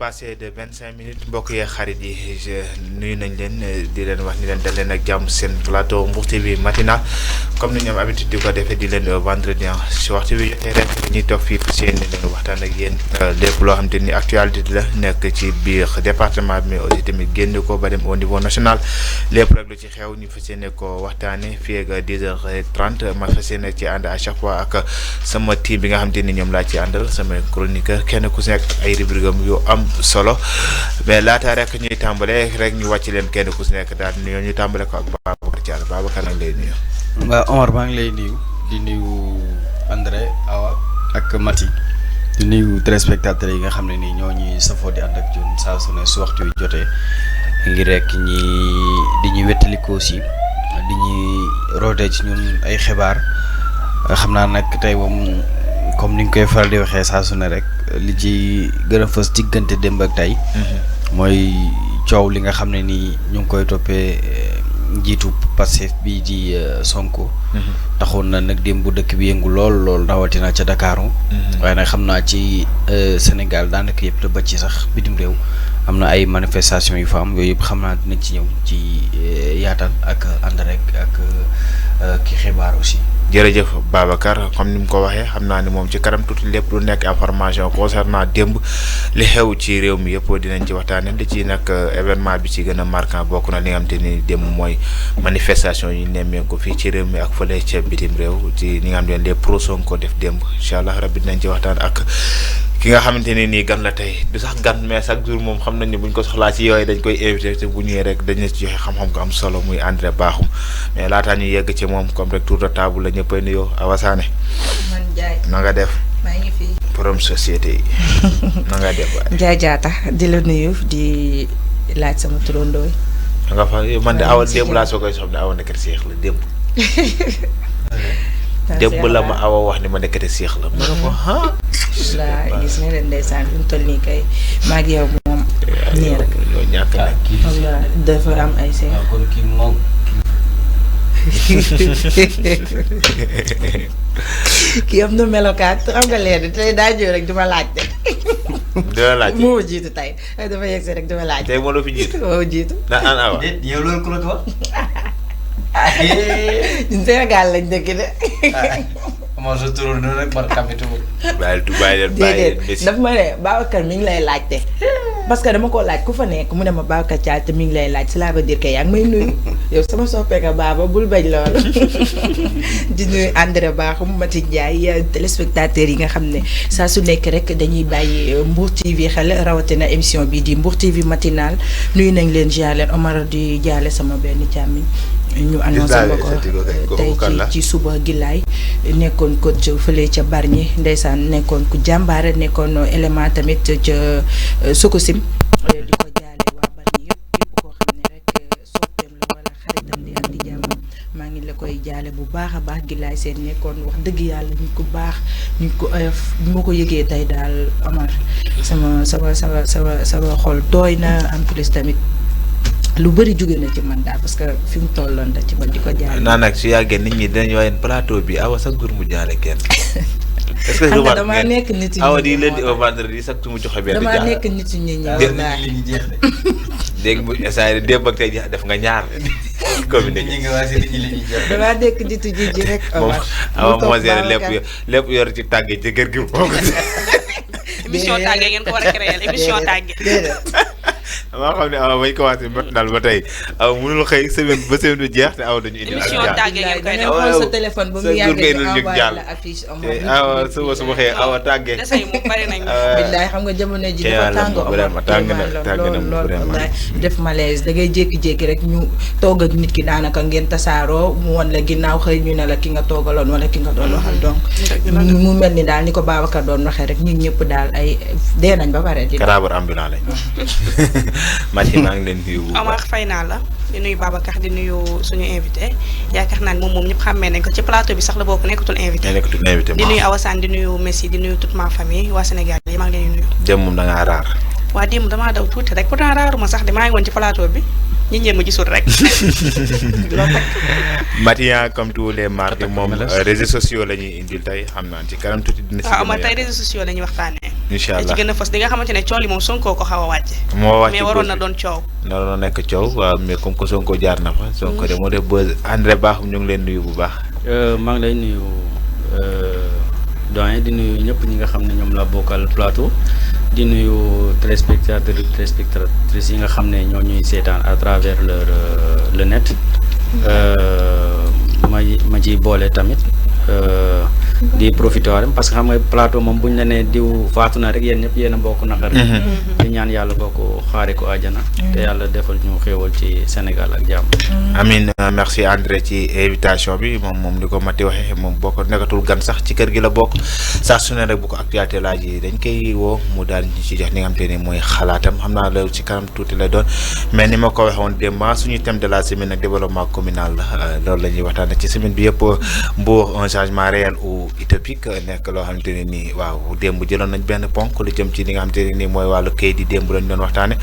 passé de 25 minutes mbokk yee xarit yi nuyu nañ leen di leen wax ni leen dal leen ak jàmm seen plateau Mbour TV matinal comme ni ñu am habitude di ko defee di leen vendredi si waxtu bi jotee rek ñuy toog fii seen leen waxtaan ak yéen lépp loo xam te ni actualité la nekk ci biir département bi mais aussi tamit génn ko ba dem au niveau national lépp rek lu ci xew ñu fas yéene ko waxtaanee fii ak 10h30 ma fas yéene ci ànd à chaque fois ak sama team bi nga xam te ni ñoom laa ci àndal sama chroniqueur kenn ku si nekk ak ay rubrique yu am solo mais laata rek ñuy tàmbale rek ñu wàcc leen kenn ku si nekk daal di ñu tàmbale ko ak Babacar Diallo Babacar nañ lay nuyu. waaw Omar maa ngi lay nuyu di nuyu André Awa ak Mati di nuyu téléspectateurs yi nga xam ne nii ñoo ñuy safoo di ànd ak ñun saa su ne su waxtu wi jotee ngir rek di ñuy wettalikoo aussi di ñuy rootee ci ñun ay xibaar xam naa nag tey moom comme ni nga koy faral di waxee saa su ne rek li ci gën a fës diggante démb ak tey. mooy coow li nga xam ne nii ñu ngi koy toppee njiitu Pastef bii di Sonko. taxoon na nag démb bu dëkk bi yëngu lool rawatina ca Dakaaru. waaye nag xam naa ci Sénégal daanaka yëpp la ba ci sax bitim réew am na ay manifestations yu fa am yooyu yëpp xam naa dinañ ci ñëw ci yaatal ak ànd rek ak ki xibaar aussi. jërëjëf Babacar comme ni mu ko waxee xam naa ni moom ci kanam tuuti lépp lu nekk information concernant démb li xew ci réew mi yëpp dinañ ci waxtaanee li ci nag événement bi ci gën a marquant bokk na li nga xam te ni démb mooy manifestation yi nemmeeku fii ci réew mi ak fële ca bitim réew ci li nga xam ne les pro Sonko def démb incha allah rabbi dinañ ci waxtaan ak ki nga xamante ne nii gan la tey du sax gan mais chaque jour moom xam nañ ne buñ ko soxlaa ci yooyu dañ koy invité te bu ñëwee rek dañ ci joxe xam-xam ko am solo muy André Bakhoum mais laataa ñu yegg ci moom comme rek tour de table la ñëppay nuyoo Awa Sané. man Ndiaye. na nga def. maa ngi fi. borom société yi. na nga def waay. Ndiaye Diatta di la nuyu di laaj sama turandoo. nga fa man de Awa démb laa soo koy soxla Awa nekk seex la démb. démb la ma Awa wax ni ma nekkati seex la. ma ne ko ah. laa gis nga leen ndeysaan fi mu toll nii kay maa ngi yow moom. nii rek ñoo ñàkk nag. waaw dafa am ay seex. kon kii moom. kii am na melokaan xam nga leen tey daa ñëw rek duma laajte. dina laajte moo jiitu tey dafa yegg rek duma laajte. tey moo la fi jiitu. moo jiitu. na an Awa. déet yow loolu ku la ko wax. ñun Sénégal lañ dëkk de. moo sa turandoo rek man xamitu ko. bàyyi leen daf ma ne Babacar mi ngi lay laajte parce que dama ko laaj ku fa nekk mu ne ma Babacar Diatta mi ngi lay laaj cela veut dire que yaa ngi may nuyu yow sama soppeeka baaba bul bañ loolu. di nuyu André Bakhoum Mati Ndiaye téléspectateurs yi nga xam ne saa su nekk rek dañuy bàyyi Mbour TV xel rawatina émission bi di Mbour TV matinal nuyu nañ leen jaar leen Omar di jaale sama benn càmmiñ ñu annoncé ma ko tey ci suba Gilaay nekkoon coach fële ca Bargny ndeysaan nekkoon ku jàmbaare nekkoon élément tamit ca Sococim di ko jaale waa Bargny yëpp koo xam ne rek soppeem la wala xaritam di am di jàmm maa ngi la koy jaale bu baax a baax Gilaay seen nekkoon wax dëgg yàlla ñu ko baax ñu ko oyof bi ma ko yëgee tey daal Omar sama xol tooy na en plus tamit lu bëri jóge na ci man daal parce que fi mu tolloon da ci man di ko jaale. naa nag su yàggee nit ñi dañu waaye plateau bi Awa sax gur mu jaale kenn. est-ce que xam nga damaa nekk nit yi Awa di lundi au vendredi sax tu mu joxe benn jaale. damaa nekk nit yi ñi ñëw daal li ñu jeex de. dégg nga saa yi démb ak tey def nga ñaar. commune ñi nga waa si nit ñi li ñuy jeex de. damaa nekk nit yi rek. moom Awa moo géré lépp yor ci tàggee ci kër gi moom. émission tàggee ngeen ko war a créer émission tàggee. maa xam ne Awa bañ commencé matinal ba tey Awa mënul xëy semaine ba semaine du jeex te Awa dañu indi émission tàggee ngeen koy def xool sa téléphone ba mu yàggee ñu envoyé la affiche Awa suba xëyee Awa tàggee. dese yi mu bari nañ. billaay xam nga jamono ji dafa tàng lool def malaise da ngay jékki-jékki rek ñu toog ak nit ki daanaka ngeen tasaaroo mu won la ginnaaw xëy ñu ne la ki nga toogaloon wala ki nga doon waxal donc mu mel ni daal ni ko Babacar doon waxee rek ñun ñëpp daal ay dee nañ ba pare di cadavre ambulant lañ. Mati maa ngi leen nuyu. Omar fay naa la di nuyu Babacar di nuyu suñu invité yaakaar naa ne moom ñëpp xàmmee nañ ko ci plateau bi sax la bokk nekkatul invité. di nuyu Awa Sane di nuyu Messi di nuyu toute ma famille waa Sénégal yi maa ngi leen di nuyu. démb moom da ngaa raar. waa démb damaa daw tuuti rek pourtant raaruma sax de maa ngi woon ci plateau bi ñi ñee ma gisul rek. Matia comme tous les mardis moom réseaux sociaux la ñuy indil tey xam naa ci kanam tuuti dina si. waaw Omar tey réseaux sociaux la ñuy waxtaanee. incha allah ci gën a fës di nga xamante ne coow li moom Sonko ko xaw a wàcce. moo wàcce mais waroon na doon coow. naroon na nekk coow waaw mais comme que Sonko jaar na fa. Sonko de moo def buzz André Bakhoum ñu ngi leen nuyu bu baax. maa ngi lay nuyu doyen di nuyu ñëpp ñi nga xam ne ñoom la bokkal plateau di nuyu téléspectateurs téléspectatrices yi nga xam ne ñoo ñuy seetaan à travers le net ma ciy boole tamit di profiter parce que xam nga plateau moom buñ la nee diw faatu na rek yéen ñëpp yéen a bokk naqar. di ñaan yàlla bokk xaare ko àjjana. te yàlla defal ñu xéewal ci Sénégal ak jàmm. Amin merci André ci invitation bi moom ni ko Mati waxee moom bokk nekkatul gan sax ci kër gi la bokk saa su ne rek bu ko actualité laaj yi dañ koy woo mu daal ñu ci jox li nga xam te ne mooy xalaatam xam naa loolu ci kanam tuuti lay doon mais ni ma ko waxee woon démb suñu thème de la semaine ak développement communal la loolu la ñuy waxtaanee ci semaine bi yëpp Mbour un changement réel ou utopique nekk loo xamante ne nii waaw démb jëloon nañ benn ponk lu jëm ci li nga xamante ne nii mooy wàllu kayit yi démb lañ doon waxtaane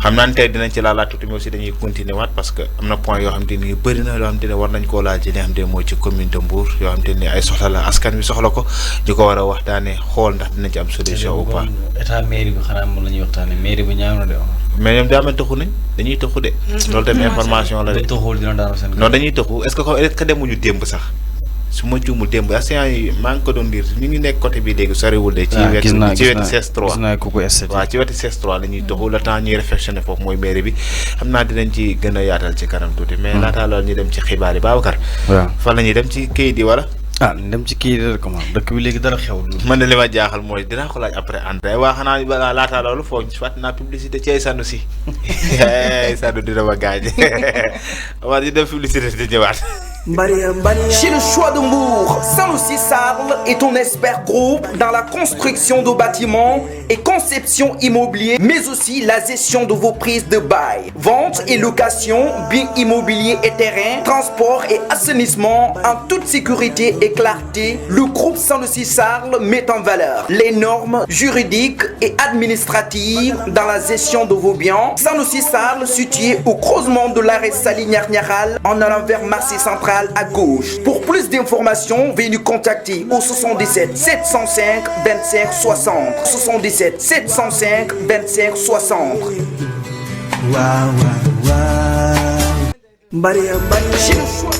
xam naa ne tey dinañ ci laalaat tuuti mais aussi dañuy continuer waat parce que am na point yoo xamante ni bëri na yoo xamante ne war nañ koo laal ci li nga xamante ne mooy ci commune de Mbour yoo xamante ni ay soxla la askan wi soxla ko ñu ko war a waxtaane xool ndax dinañ ci am solution ou pas. état mairie bi xanaa moom la ñuy waxtaane mairie bi ñaaw na de. mais ñoom daa mel taxu nañ dañuy taxu de. loolu tamit information la de. non dañuy taxu est-ce que demuñu démb sax su ma juumul démb askan yi maa ngi ko doon lire ñu ngi nekk côté bi léegi soriwul de. ci wetu CS3 gis naa ku ko esthétique waaw ci wetu CS3 la ñuy taxu le temps ñuy réflexionné foofu mooy mairie bi xam naa dinañ ci gën a yaatal ci kanam tuuti. mais laataa loolu ñu dem ci xibaar yi Babacar. waaw fan la ñuy dem ci kayit yi wala. dem ci kii de comment dëkk bi léegi dara xew. man de li ma jaaxal mooy dinaa ko laaj après André waa xanaa balaa laataa loolu foo fàttali naa publicité ci ay sànnu si sànnu dina ma gaañ waaw di dem publicité di ñëwaat. Chez le choix de Mbour, Sanoussi Sarl est un expert groupe dans la construction de bâtiments et conception immobilier, mais aussi la gestion de vos prises de bail, vente et location, biens immobiliers et terrains, transport et assainissement en toute sécurité et clarté. Le groupe Sanoussi Sarl met en valeur les normes juridiques et administratives dans la gestion de vos biens. Sanoussi Sarl, situé au creusement de l'arrêt Saly-Niarniaral en allant vers Marseille Central à gauche. Pour plus d'informations, veuillez nous contacter au 77 705 25 60. 77 705 25 60. Chez le choix.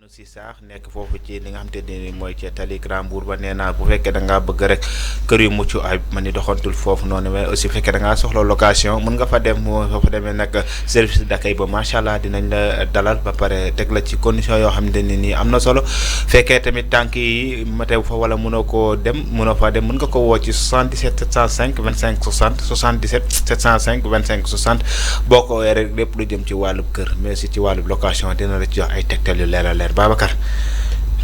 si saax nekk foofu ci li nga xam te ne mooy ci tali Grand Mbour ba nee naa bu fekkee da ngaa bëgg rek kër yu mucc ay man ni doxantul foofu noonu mais aussi bu fekkee da ngaa soxla location mën nga fa dem soo fa demee nag service d'accueil ba macha allah dinañ la dalal ba pare teg la ci condition yoo xam ne nii am na solo fekkee tamit tànk yi matew fa wala mënoo koo dem mënoo faa dem mën nga ko woo ci 77 705 25 60 77 705 25 60 boo ko woowee rek lépp lu jëm ci wàllub kër mais aussi ci wàllub location dina la ci jox ay tegtal yu leer a leer Babacar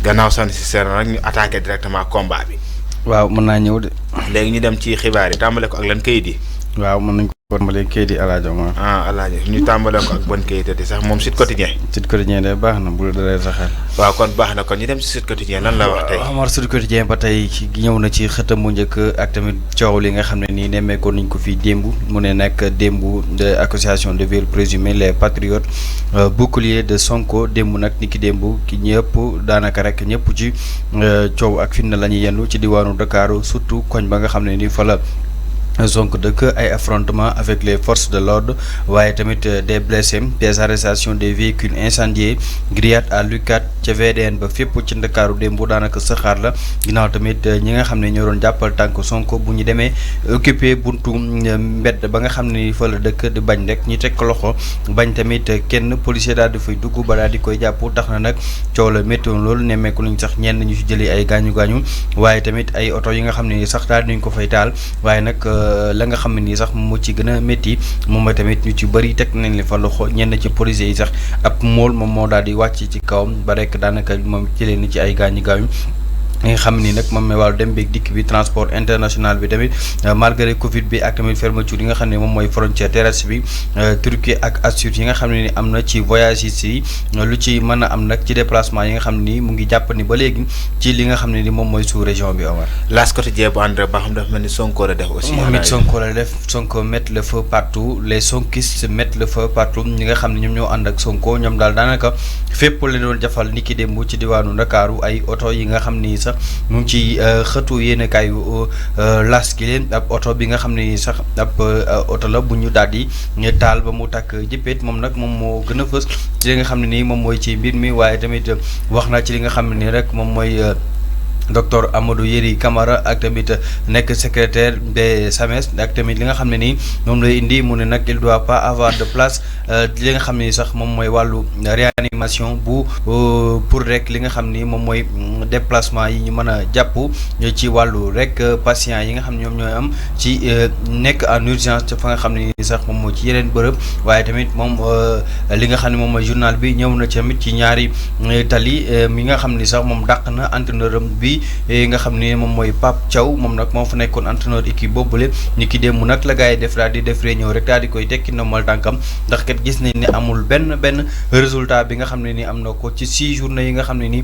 gannaaw Sanoussi Sarl nag ñu attaqué directement combat bi. waaw mën naa ñëw de. léegi ñu dem ci xibaar yi tàmbale ko ak lan kayit yi. waaw mën nañ ko tàmbalee kayit yi Alaaji Omar. Alaaji ñu tàmbale ko ak bon kayit di sax moom Sud Quotidien. Sud Quotidien de baax na bu la dalee saxal. waaw kon baax na kon ñu dem ci Sud Quotidien lan la wax tey. Omar Sud Quotidien ba tey ñëw na ci xëtam mu njëkk ak tamit coow li nga xam ne nii nemmeekoon nañ ko fii démb mu ne nag démb de accusation de viol présumé les patriotes bouclier de Sonko démb nag ni ki démb ki ñëpp daanaka rek ñëpp ci coow ak fitna la ñuy yendu ci diwaanu Dakar surtout koñ ba nga xam ne ni fa la Sonko dëkk ay affrontements avec les forces de l'ordre waaye tamit des blessés des arrestations des véhicules incendiés grillades à l'UCAD ca VDN ba fépp ci Ndakaaru démb daanaka saxaar la ginnaaw tamit ñi nga xam ne ñoo doon jàppal tànk Sonko bu ñu demee occupé buntu mbedd ba nga xam ne fa la dëkk di bañ rek ñi teg ko loxo bañ tamit kenn policier daal di fay dugg ba daal di koy jàpp tax na nag coow la métti woon loolu nemmeeku nañ sax ñenn ñu ci jëlee ay gaañu-gaañu waaye tamit ay oto yi nga xam ne sax daal nañ ko fay taal waaye nag la nga xam ne nii sax mu ci gën a métti moom tamit ñu ci bëri teg nañ leen fa loxo ñenn ci policiers yi sax ab mool moom moo daal di wàcc ci kawam ba rek daanaka moom jëlee ni ci ay gaañu-gaañu li nga xam ni nag moom mooy wàllu dem beeg dikk bi transport international bi tamit malgré Covid bi ak tamit fermeture yi nga xam ne moom mooy frontière terrestre bi Turquie ak assur yi nga xam ne ni am na ci voyage yi lu ci mën a am nag ci déplacement yi nga xam ni mu ngi jàpp ni ba léegi ci li nga xam ne ni moom mooy sous région bi Omar. L'As quotidien bu André Ba xam dafa mel ni Sonko la def aussi. moom it Sonko la def Sonko mettre le feu partout les sonkistes mettent le feu partout ñi nga xam ne ñoom ñoo ànd ak Sonko ñoom daal daanaka fépp la doon jafal niki démb ci diwaanu Ndakaaru ay oto yi nga xam ni sax mu ngi ci xëtu yéenekaayu L'As gi leen ab oto bi nga xam ne sax ab oto la bu ñu daal di taal ba mu tàkk jëppeet moom nag moom moo gën a fës ci li nga xam ne nii moom mooy ci mbir mi waaye tamit wax na ci li nga xam ne nii rek moom mooy docteur Amadou Yeri Camara ak tamit nekk secrétaire des SAMES ak tamit li nga xam ne nii moom lay indi mu ne nag il doit pas avoir de place li nga xam ne sax moom mooy wàllu réanimation bu pour rek li nga xam ni moom mooy déplacement yi ñu mën a jàpp ci wàllu rek patient yi nga xam ne ñoom ñooy am ci nekk en urgence fa nga xam ne nii sax moom mooy ci yeneen bërëb waaye tamit moom li nga xam ne moom mooy journal bi ñëw na tamit ci ñaari tali mi nga xam ni sax moom dàq na entraîneur bi nga xam ne moom mooy Pape Thiaw moom nag moo fa nekkoon entraîneur équipe boobule ñi ki démb nag la gars yi def daal di def réunion rek daal di koy tekki ndombal tànkam ndax kat gis nañ ne amul benn résultat bi nga xam ne ni am na ko ci 6 journées yi nga xam ne ni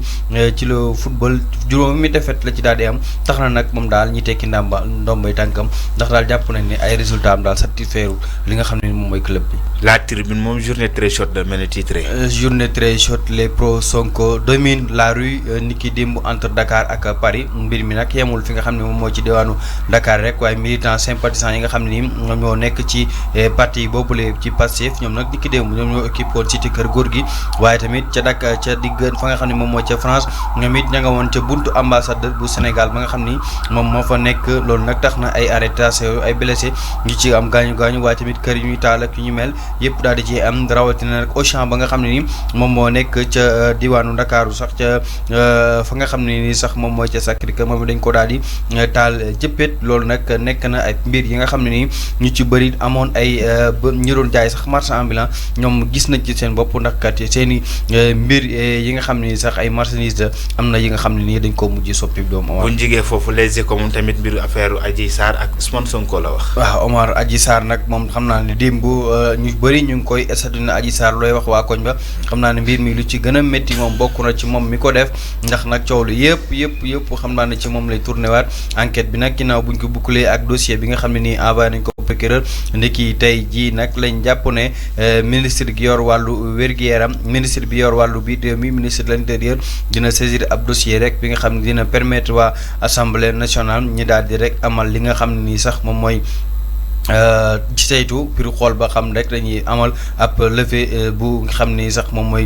ci la football juróomi défaite la ci daal di am tax na nag moom daal ñi tekki ndombay tànkam ndax daal jàpp nañ ne ay résultat am daal satisfaire li nga xam ne ni moom mooy club bi. La Tribune moom journée très short de mel ni titré. journée très short les pros Sonko dominent la rue ni ki démb entre Dakar ak Paris mbir mi nag yemul fi nga xam ne moom moo ci diwaanu Dakar rek waaye militants sympathisants yi nga xam ne ni ñoom ñoo nekk ci parti boobule ci Pastef ñoom nag dikki démb ñoom ñoo équipe woon cité kër góor gi waaye tamit ca ca digg fa nga xam ne moom moo ca France ñoom it ña nga woon ca buntu ambassadeur bu Sénégal ba nga xam ni moom moo fa nekk loolu nag tax na ay arrestation ay blessé ñu ci am gaañu waaye tamit kër yu ñuy taal ak yu ñu mel yëpp daal di ci am rawatina nag Auchan ba nga xam ne ni moom moo nekk ca diwaanu Ndakaaru sax ca fa nga xam ne ni sax moom mooy ca Sacré-Cœur moom dañ ko daal di taal jëppét loolu nag nekk na ay mbir yi nga xam ne nii ñu ci bëri amoon ay ñu doon jaay sax marchand ambulant ñoom gis nañ ci seen bopp ndax kat seen i mbir yi nga xam ne nii sax ay marchandises am na yi nga xam ne nii dañ koo mujj soppi doomu Omar. bu ñu jigee foofu Les Échos moom tamit mbiru affaire Adji Sarr ak Ousmane Sonko la wax. waaw Omar Adji Sarr nag moom xam naa ne démb ñu bëri ñu ngi koy estadina Adji Sarr looy wax waa koñ ba xam naa ne mbir mi lu ci gën a métti moom bokk na ci moom mi ko def ndax nag coow lu yëpp xam naa ne ci moom lay tourné waat enquête bi nag ginnaaw buñ ko boucler ak dossier bi nga xam ne nii envoyé nañ ko procureur ndiki tey jii nag lañ jàpp ne ministre gi yor wàllu wér-gu-yaram ministre bi yor wàllu bi réew mi ministre de l'intérieur dina saisir ab dossier rek bi nga xam ne dina permettre waa assemblée nationale ñi daal di rek amal li nga xam ne nii sax moom mooy ci saytu pour xool ba xam rek dañuy amal ab levée bu nga xam ni sax moom mooy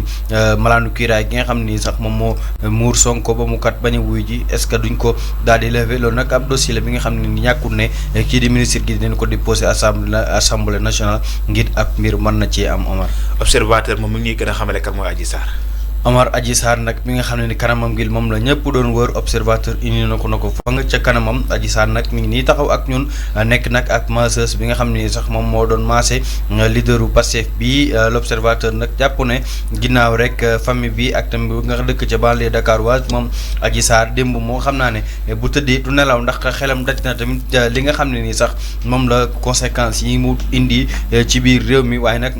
malaanu kiiraay gi nga xam ni sax moom moo muur Sonko ba mu kat bañ a wuy ji est-ce que duñ ko daal di lever loolu nag ab dossier la bi nga xam ne ñàkkul ne kii di ministre gi dinañ ko déposé assemblée nationale ngir ab mbir mën na ci am Omar. Observateur moom mi ngi gën a xamale kan mooy Adji Sarr. Omar Adji Sarr nag mi nga xam ne ni kanamam gi moom la ñëpp doon wër observateur indi na ko fa nga ca kanamam Adji Sarr nag mi ngi nii taxaw ak ñun nekk nag ak masseuse bi nga xam ne sax moom moo doon maase leaderu Pastef bi l'observateur nag jàpp ne ginnaaw rek famille bi ak tamit nga dëkk ca banlieue dakaroise moom Adji Sarr démb moo xam naa ne bu tëddee du nelaw ndax xelam daj na tamit li nga xam ne nii sax moom la conséquences yi mu indi ci biir réew mi waaye nag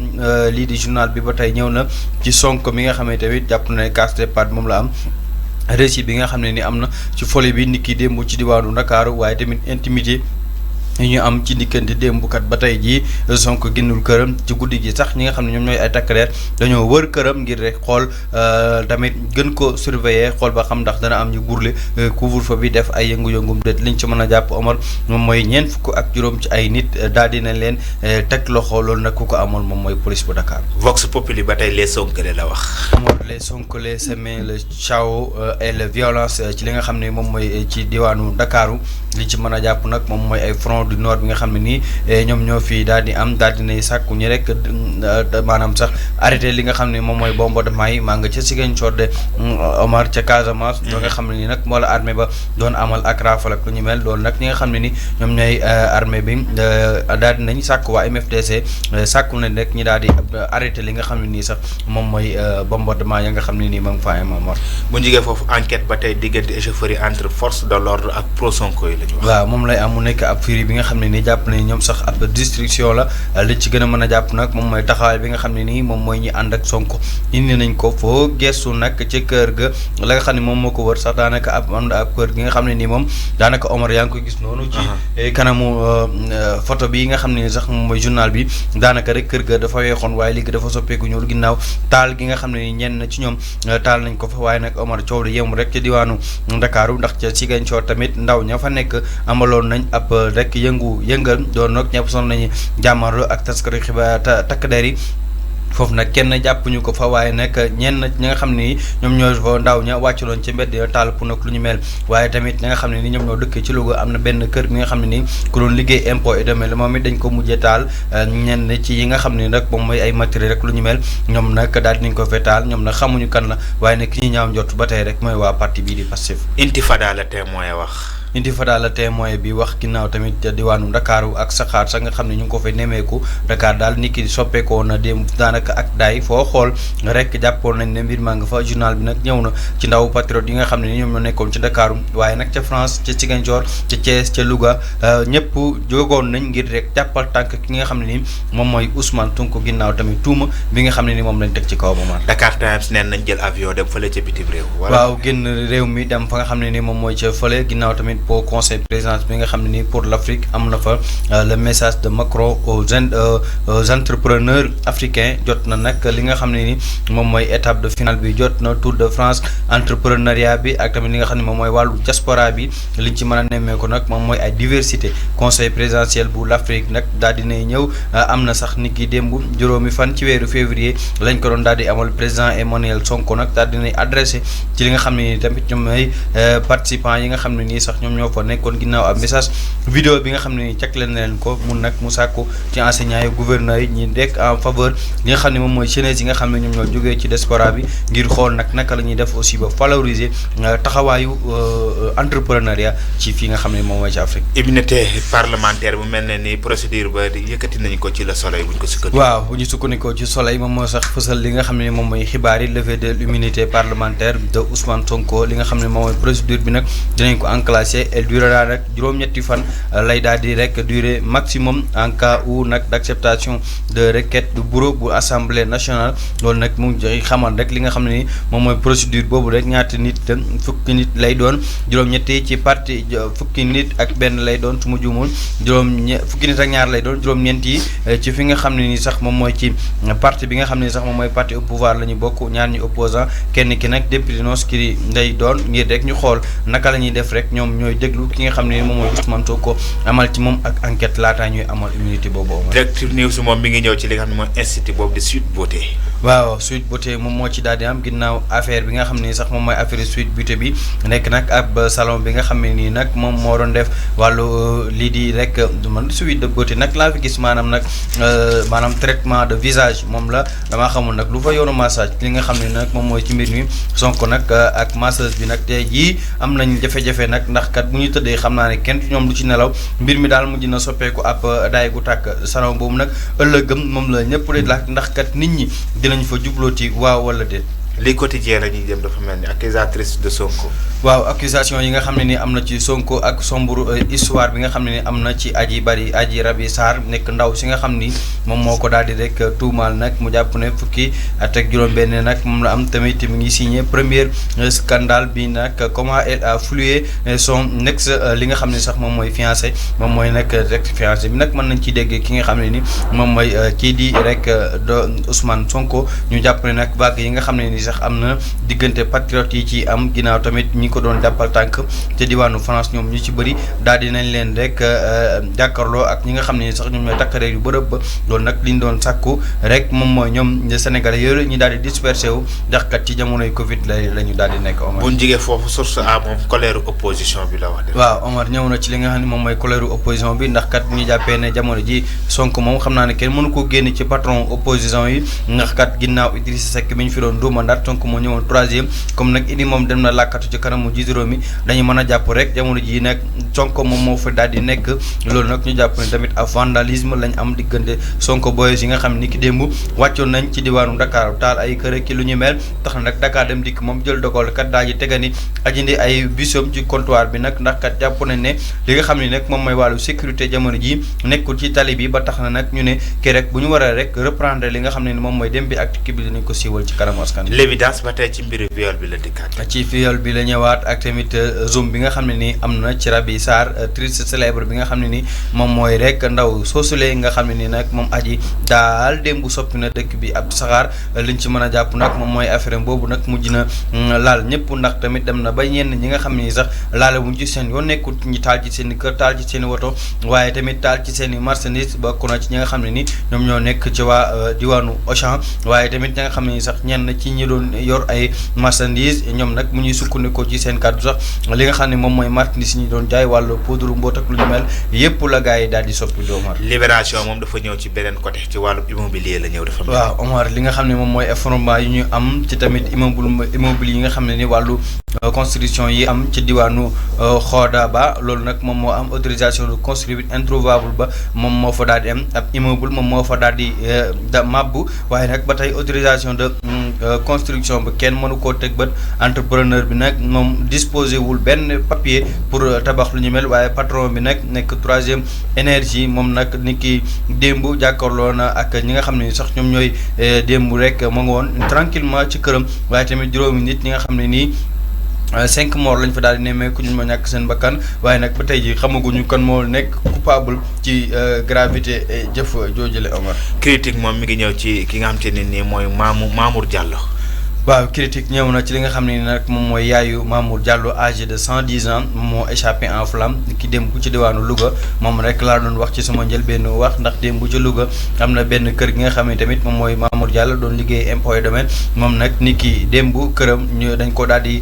lii di journal bi ba tey ñëw na ci Sonko mi nga xam ne tamit jàpp na ne casse départ moom la am récit bi nga xam ne ni am na ci folie bi nit ki démb ci diwaanu Ndakaaru waaye tamit intimité yi ñu am ci diggante démbukat ba tey jii Sonko génnul këram ci guddi gi sax ñi nga xam ne ñoom ñooy ay takk der dañoo wër këram ngir rek xool tamit gën ko surveiller xool ba xam ndax dana am ñu burle couvre-feu bi def ay yëngu-yëngum déet liñ ci mën a jàpp Omar moom mooy ñeent fukk ak juróom ci ay nit daal dina leen teg loxo loolu nag ku ko amoon moom mooy police bu Dakar. Vox Populi ba tey les Sonkolé la wax. Omar les Sonkolé semaient le chaos et la violence ci li nga xam ne moom mooy ci diwaanu Ndakaaru li ci mën a jàpp nag moom mooy ay front région du nord bi nga xam ne nii ñoom ñoo fi daal di am daal di nay sàkku ñi rek maanaam sax arrêté li nga xam ne moom mooy bombardement yi maa nga ca Ziguinchor de Omar ca Casamance loo nga xam ne nii nag moo la armée ba doon amal ak raafal ak lu ñu mel loolu nag ñi nga xam ne ni ñoom ñooy armée bi daal di nañ sàkku waa MFDC sàkku nañ rek ñi daal di arrêté li nga xam ne nii sax moom mooy bombardement ya nga xam ne nii ma nga fa am Omar. bu ñu jógee foofu enquête ba tey diggante échauffourée entre force de l'ordre ak pro Sonko yi la ñu wax. waaw moom lay am mu nekk ab firi bi nga xam ne nii jàpp nañ ñoom sax ab destruction la li ci gën a mën a jàpp nag moom mooy taxawaay bi nga xam ne nii moom mooy ñi ànd ak Sonko indi nañ ko foo gestu nag ci kër ga la nga xam ne moom moo ko wër sax daanaka ab kër gi nga xam ne nii moom daanaka Omar yaa ngi koy gis noonu ci kanamu photo bi nga xam ne sax moom mooy journal bi daanaka rek kër ga dafa weexoon waaye léegi dafa soppeeku ñuul ginnaaw taal gi nga xam ne ni ñenn ci ñoom taal nañ ko fa waaye nag Omar coow li yem rek ca diwaanu Ndakaaru ndax ca Ziguinchor tamit ndaw ña fa nekk amaloon nañ ab rek yëngal doon nag ñëpp sonn nañu jàmmarloo ak taskatu xibaar takk der yi foofu nag kenn jàppuñu ko fa waaye nag ñenn ñi nga xam ne ni ñoom ñoo fa ndaw ña wàcculoon ci mbedd taal pour nag lu ñu mel waaye tamit ñi nga xam ne ni ñoom ñoo dëkk ci Louga am na benn kër bi nga xam ne ni ku doon liggéey impôt et domaine moom it dañ ko mujjee taal ñenn ci yi nga xam ne nag moom mooy ay matériel rek lu ñu mel ñoom nag daal dinañ ko fee taal ñoom nag xamuñu kan la waaye nag ki ñuy ñaaw njort ba tey rek mooy waa parti bii di Pastef. Intifada la témoin wax. Intifada la témoin bi wax ginnaaw tamit diwaanu Ndakaaru ak saxaar sax nga xam ne ñu ngi ko fay nemeeku Dakar daal nit ki soppeekoo na dem daanaka ak daay foo xool rek jàppoon nañ ne mbir maa nga fa journal bi nag ñëw na ci ndaw patriote yi nga xam ne ni ñoom ñoo nekkoon ci Dakaaru waaye nag ca France ca Ziguinchor ca Thiès ca Louga ñëpp jógoon nañ ngir rek jàppal tànk ki nga xam ne ni moom mooy Ousmane Sonko ginnaaw tamit tuuma bi nga xam ne ni moom lañ teg ci kaw Momar. Dakar Times neen nañ jël avion dem fële ca bitim réew. waaw génn réew mi dem fa nga xam ne ni moom mooy ca fële ginnaaw tamit pour conseil présidence bi nga xam ne nii pour l'Afrique am na fa le message de Macron aux entrepreneurs africains jot na nag li nga xam ne ni moom mooy étape de finale bi jot na Tour de France entrepreneuriat bi ak tamit li nga xam ne moom mooy wàllu diaspora bi liñ ci mën a nemmeeku nag moom mooy ay diversité conseil présidentiel bu l'Afrique nag daal dinay ñëw am na sax nit ki démb juróomi fan ci weeru février lañ ko doon daal di amal président Emmanuel Sonko nag daal dinay adressé ci li nga xam ne ni tamit ñoom mooy participants yi nga xam ne nii sax ñoom ñoo fa nekkoon ginnaaw ab message vidéo bi nga xam ne ni jagleel na leen ko mun nag mu sàkku ci enseignants yi gouverneurs yi ñi dekk en faveur li nga xam ne moom mooy jeunesse yi nga xam ne ñoom ñoo jógee ci diaspora bi ngir xool nag naka la ñuy def aussi ba valoriser taxawaayu entrepreneuriat ci fii nga xam ne moom mooy ci Afrique. immunité parlementaire bu mel ne ni procédure ba yëkkati nañu ko ci Le Soleil bu ñu ko sukkandikoo. waaw bu ñu sukkandikoo ci Soleil moom moo sax fësal li nga xam ne moom mooy xibaar yi levée de l'immunité parlementaire de Ousmane Sonko li nga xam ne moom mooy procédure bi nag dinañ ko enclencher elle durera nag juróom-ñetti fan lay daal di rek durée maximum en cas où nag d'acceptation de requête du bureau bu assemblée nationale loolu nag mu ngi xamal rek li nga xam ne ni moom mooy procédure boobu rek ñaata nit fukki nit lay doon juróom-ñetti ci parti fukki nit ak benn lay doon su ma juumul fukki nit ak ñaar lay doon juróom-ñeent yi ci fi nga xam ne ni sax moom mooy ci parti bi nga xam ne ni sax moom mooy parti au pouvoir la ñu bokk ñaar ñu opposant kenn ki nag député ki lay doon ngir rek ñu xool naka la ñuy def rek ñoom ñooy déglu ki nga xam ne moom mooy Ousmane Sonko amal ci moom ak enquête laataa ñuy amal immunité boobu. Direct News moom mi ngi ñëw ci li nga xam ne mooy institut boobu di Sweet Beauté. waaw Sweet Beauté moom moo ci daal di am ginnaaw affaire bi nga xam ne sax moom mooy affaire Sweet Beauté bi nekk nag ab salon bi nga xam ne nii nag moom moo doon def wàllu lii di rek man Sweet Beauté nag laa fi gis maanaam nag maanaam traitement de visage moom la damaa xamul nag lu fa yoonu massage li nga xam ne nag moom mooy ci mbir mi Sonko nag ak masseuse bi nag tey jii am nañ jafe-jafe nag ndax kat bu ñu tëddee xam naa ne kenn ñoom du ci nelaw mbir mi daal mujj na soppeeku ab daay gu tàkk salon boobu nag ëllëgëm moom la ñëpp di laaj ndax kat nit ñi dinañ fa jublooti waaw wala déet. li quotidien la ñuy jëm dafa mel ni accusatrice de Sonko. waaw accusation yi nga xam ne ni am na ci Sonko ak sombre histoire bi nga xam ne ni am na ci Adji Raby Sarr nekk ndaw si nga xam ni moom moo ko daal di rek tuumaal nag mu jàpp ne fukki at ak juróom-benn nag moom la am tamit mi ngi signé premier scandale bi nag comment elle a floué son ex li nga xam ne sax moom mooy fiancé moom mooy nag rek fiancé bi nag mën nañ ci dégg ki nga xam ne ni moom mooy kii di rek Ousmane Sonko ñu jàpp ne nag vague yi nga xam ne ni sax am na diggante patriotes yi ci am ginnaaw tamit ñi ko doon jàppal tànk te diwaanu France ñoom ñu ci bëri daal di nañ leen rek jàkkaarloo ak ñi nga xam ne sax ñoom ñooy takk yu bërëb ba loolu nag liñ doon sàkku rek moom mooy ñoom Sénégalais yooyu ñu daal di dispersé wu ndax kat ci jamonoy Covid la ñu daal di nekk. Omar bu ñu jigee foofu source a moom colère opposition bi la wax. waaw Omar ñëw na ci li nga xam ne moom mooy colère opposition bi ndax kat ñu jàppee ne jamono ji Sonko moom xam naa ne kenn mënu ko génn ci patron opposition yi ndax kat ginnaaw Idrissa Seck mi ñu fi doon duuma ndaat Sonko moo ñëwoon 3e comme nag Idi moom dem na làkkatu ci kanamu jiitu réew mi dañu mën a jàpp rek jamono ji nag Sonko moom moo fa daal di nekk loolu nag ñu jàpp ne tamit ab vandalisme lañ am diggante Sonko boys yi nga xam ne ni ki démb wàccoon nañ ci diwaanu Dakar taal ay kër ki lu ñu mel tax na nag Dakar dem dikk moom jël dogal kat daal di tegani ajindi ay bisom ci comptoir bi nag ndax kat jàpp nañ ne li nga xam ne nag moom mooy wàllu sécurité jamono ji nekkul ci tali bi ba tax na nag ñu ne kii rek bu ñu war a rek reprendre li nga xam ne moom mooy dem bi ak tikki bi dinañ ko siiwal ci kanam askan l'évidence ba tey ci mbiru viol bi la dikkaat. ci viol bi la ñëwaat ak tamit zoom bi nga xam ne ni am na ci Rabi Sarr triste célèbre bi nga xam ne ni moom mooy rek ndaw soosule nga xam ne ni nag moom aji daal démb soppi na dëkk bi ab saxaar liñ ci mën a jàpp nag moom mooy affaire boobu nag mujj na laal ñëpp ndax tamit dem na ba ñenn ñi nga xam ne ni sax laale wuñ ci seen yoon nekkul ñi taal ci seen i kër taal ci seen i woto waaye tamit taal ci seen i marchandise bokk na ci ñi nga xam ne ni ñoom ñoo nekk ci waa diwaanu Auchan waaye tamit ñi nga xam ne ni sax ñenn ci ñi doon yor ay marchandise ñoom nag mu ñuy sukkandikoo ci seen kàddu sax li nga xam ne moom mooy marchandise ñi doon jaay wàllu poudre mboot ak lu ñu mel yëpp la gars yi daal di soppi Omar. Libération moom dafa ñëw ci beneen côté ci wàllu immobilier la ñëw dafa. waaw Omar li nga xam ne moom mooy effondrement yi ñu am ci tamit immeuble yi nga xam ne ni wàllu construction yi am ci diwaanu Xooda ba loolu nag moom moo am autorisation de construire introuvable ba moom moo fa daal di am ab immeuble moom moo fa daal di mabbu waaye nag ba tey autorisation de construction ba kenn mënu koo teg bët entrepreneur bi nag moom disposé wul benn papier pour tabax lu ñu mel waaye patron bi nag nekk 3e énergie moom nag ni ki démb jàkkaarloo na ak ñi nga xam ne sax ñoom ñooy démb rek ma nga woon tranquillement ci këram waaye tamit juróomi nit ñi nga xam ne nii 5 morts lañ fa daal di nemmeeku ñu ma ñàkk seen bakkan waaye nag ba tey ji xamaguñu kan moo nekk coupable ci gravité jëf joojule Omar. critique moom mi ngi ñëw ci ki nga xam te ne nii mooy Mamour Diallo. waaw critique ñëw na ci li nga xam ne nag moom mooy yaayu Mamour Diallo âgé de 110 ans moo échappé en flamme ki démb ci diwaanu Louga moom rek laa doon wax ci sama njëlbéenu wax ndax démb ci Louga am na benn kër gi nga xam ne tamit moom mooy Mamour Diallo doon liggéey impôt et domaine moom nag ni ki démb këram ñu dañ ko daal di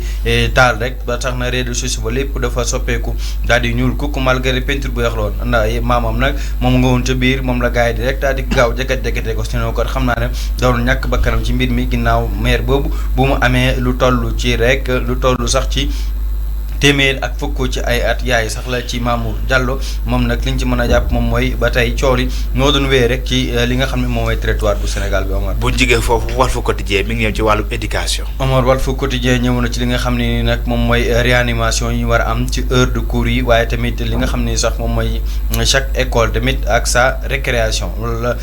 taal rek ba tax na rez-de-chaussée ba lépp dafa soppeeku daal di ñuul kukk malgré peinture bu weex la woon ndax maamam nag moom nga woon ca biir moom la gars yi di rek daal di gaaw jagat-jagatee ko sinon kon xam naa ne doon ñàkk bakkanam ci mbir mi ginnaaw maire boobu bu mu amee lu toll ci rek lu toll sax ci téeméer ak fukk ci ay at yaay sax la ci Mamour Diallo moom nag liñ ci mën a jàpp moom mooy ba tey coor yi ñoo doon wéy rek ci li nga xam ne moom mooy territoire bu Sénégal bi Omar. bu jigee foofu Walf Quotidien mi ngi ñëw ci wàllu éducation. Omar Walf Quotidien ñëw na ci li nga xam ne ni nag moom mooy réanimation yi ñu war a am ci heure de cours yi waaye tamit li nga xam ne sax moom mooy chaque école tamit ak sa récréation loolu la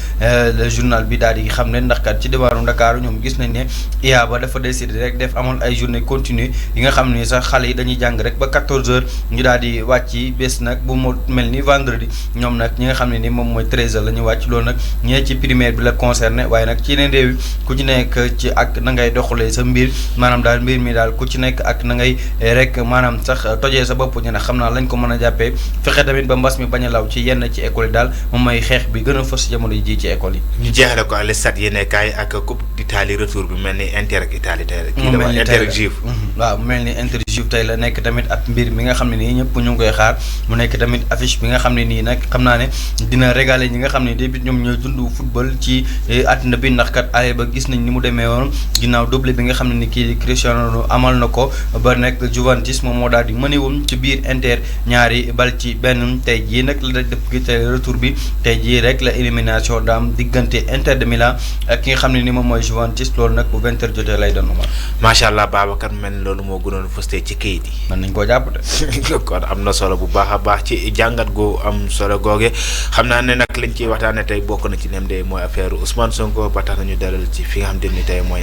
le journal bi daal di xam ne ndax kat ci diwaanu Dakar ñoom gis nañ ne IA ba dafa décidé rek def amoon ay journée continue yi nga xam ne sax xale yi dañuy jàng rek ba 14h ñu daal di wàcc bés nag bu mu mel ni vendredi ñoom nag ñi nga xam ne ni moom mooy 13h la ñu wàcc loolu nag ñee ci primaire bi la concerné waaye nag ci yeneen réew yi ku ci nekk ci ak na ngay doxalee sa mbir maanaam daal mbir mi daal ku ci nekk ak na ngay rek maanaam sax tojee sa bopp ñu ne xam naa lañ ko mën a jàppee fexe tamit ba mbas mi bañ a law ci yenn ci école yi daal moom mooy xeex bi gën a fës jamono ji ci école yi. ñu jeexale ko le stade yéene kaay ak coupe d'Italie retour bi mel ni Inter ak Italie tey kii la Inter ak Juve waaw mu mel ni Inter Juve tey la nekk tamit ak mbir mi nga xam ne nii ñëpp ñu ngi koy xaar mu nekk tamit affiche bi nga xam ne nii nag xam naa ne dina régaler ñi nga xam ne depuis ñoom ñooy dund football ci àddina bi ndax kat ale ba gis nañ ni mu demee woon ginnaaw doublé bi nga xam ne ni kii Cristiano amal na ko ba nekk Juventus moom moo daal di mënewum ci biir Inter ñaari bal ci benn tey jii nag la def gi tey retour bi tey jii rek la élimination daam diggante Inter de Milan ak ki nga xam ne ni moom mooy Juventus loolu nag bu 20h jotee lay doon ma macha allah Babacar mel loolu moo gënoon fëste ci kayit yi mën nañ koo jàpp de kon am na solo bu baax a baax ci jàngat gu am solo googe xam naa ne nag liñ ciy waxtaanee tey bokk na ci nem de mooy affaire Ousmane Sonko ba tax nañu dalal ci fi nga xam te ni tey mooy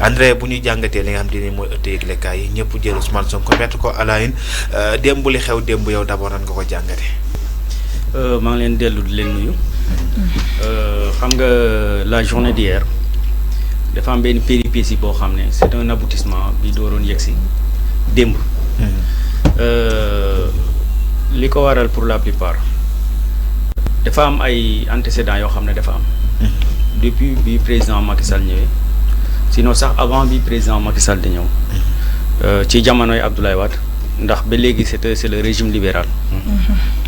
André bu ñuy jàngatee li nga xam te ni mooy ëtt yëglekaay yi ñëpp jël Ousmane Sonko mettre ko à la une démb li xew démb yow d'abord nan nga ko jàngatee. maa ngi leen dellu di leen nuyu xam nga la journée d'hier dafa am benn péripétie boo xam ne c'est un aboutissement bi dooroon yegg si démb. li ko waral pour la plupart dafa am ay antécédents yoo xam ne dafa am. depuis bi président Macky Sall ñëwee sinon sax avant bi président Macky Sall di ñëw. ci jamonoy Abdoulaye Wade ndax ba léegi c'est le régime libéral.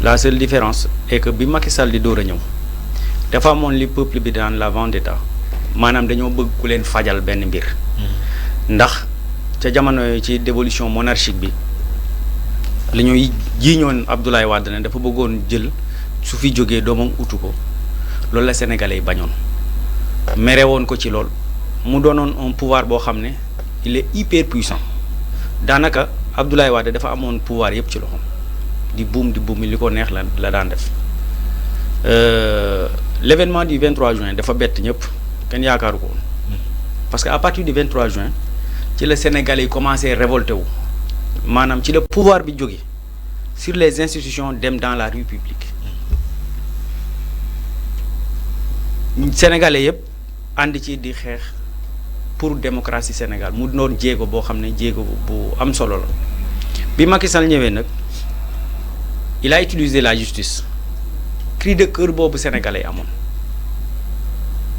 La seule différence est que bi Macky Sall di door a ñëw dafa amoon li peuple bi daan la vendetta maanaam dañoo bëgg ku leen fajal benn mbir. ndax ca jamono ci dévolution monarchique bi li ñuy jiiñoon Abdoulaye Wade ne dafa bëggoon jël su fi jógee doomam utu ko loolu la sénégalais yi bañoon mere woon ko ci lool mu doonoon un pouvoir boo xam ne il est hyper puissant daanaka Abdoulaye Wade dafa amoon pouvoir yëpp ci loxoom di buum li ko neex la daan def l'événement du 23 juin dafa bett ñëpp kenn yaakaaru ko woon parce que à partir du 23 juin ci la sénégalais yi commencé révolté wu maanaam ci la pouvoir bi jóge sur les institutions dem dans la rue publique sénégalais yëpp ànd ci di xeex pour démocratie Sénégal mu doon jéego boo xam ne jéego bu am solo la bi Macky Sall ñëwee nag il a utilisé la justice cri de cœur boobu sénégalais amoon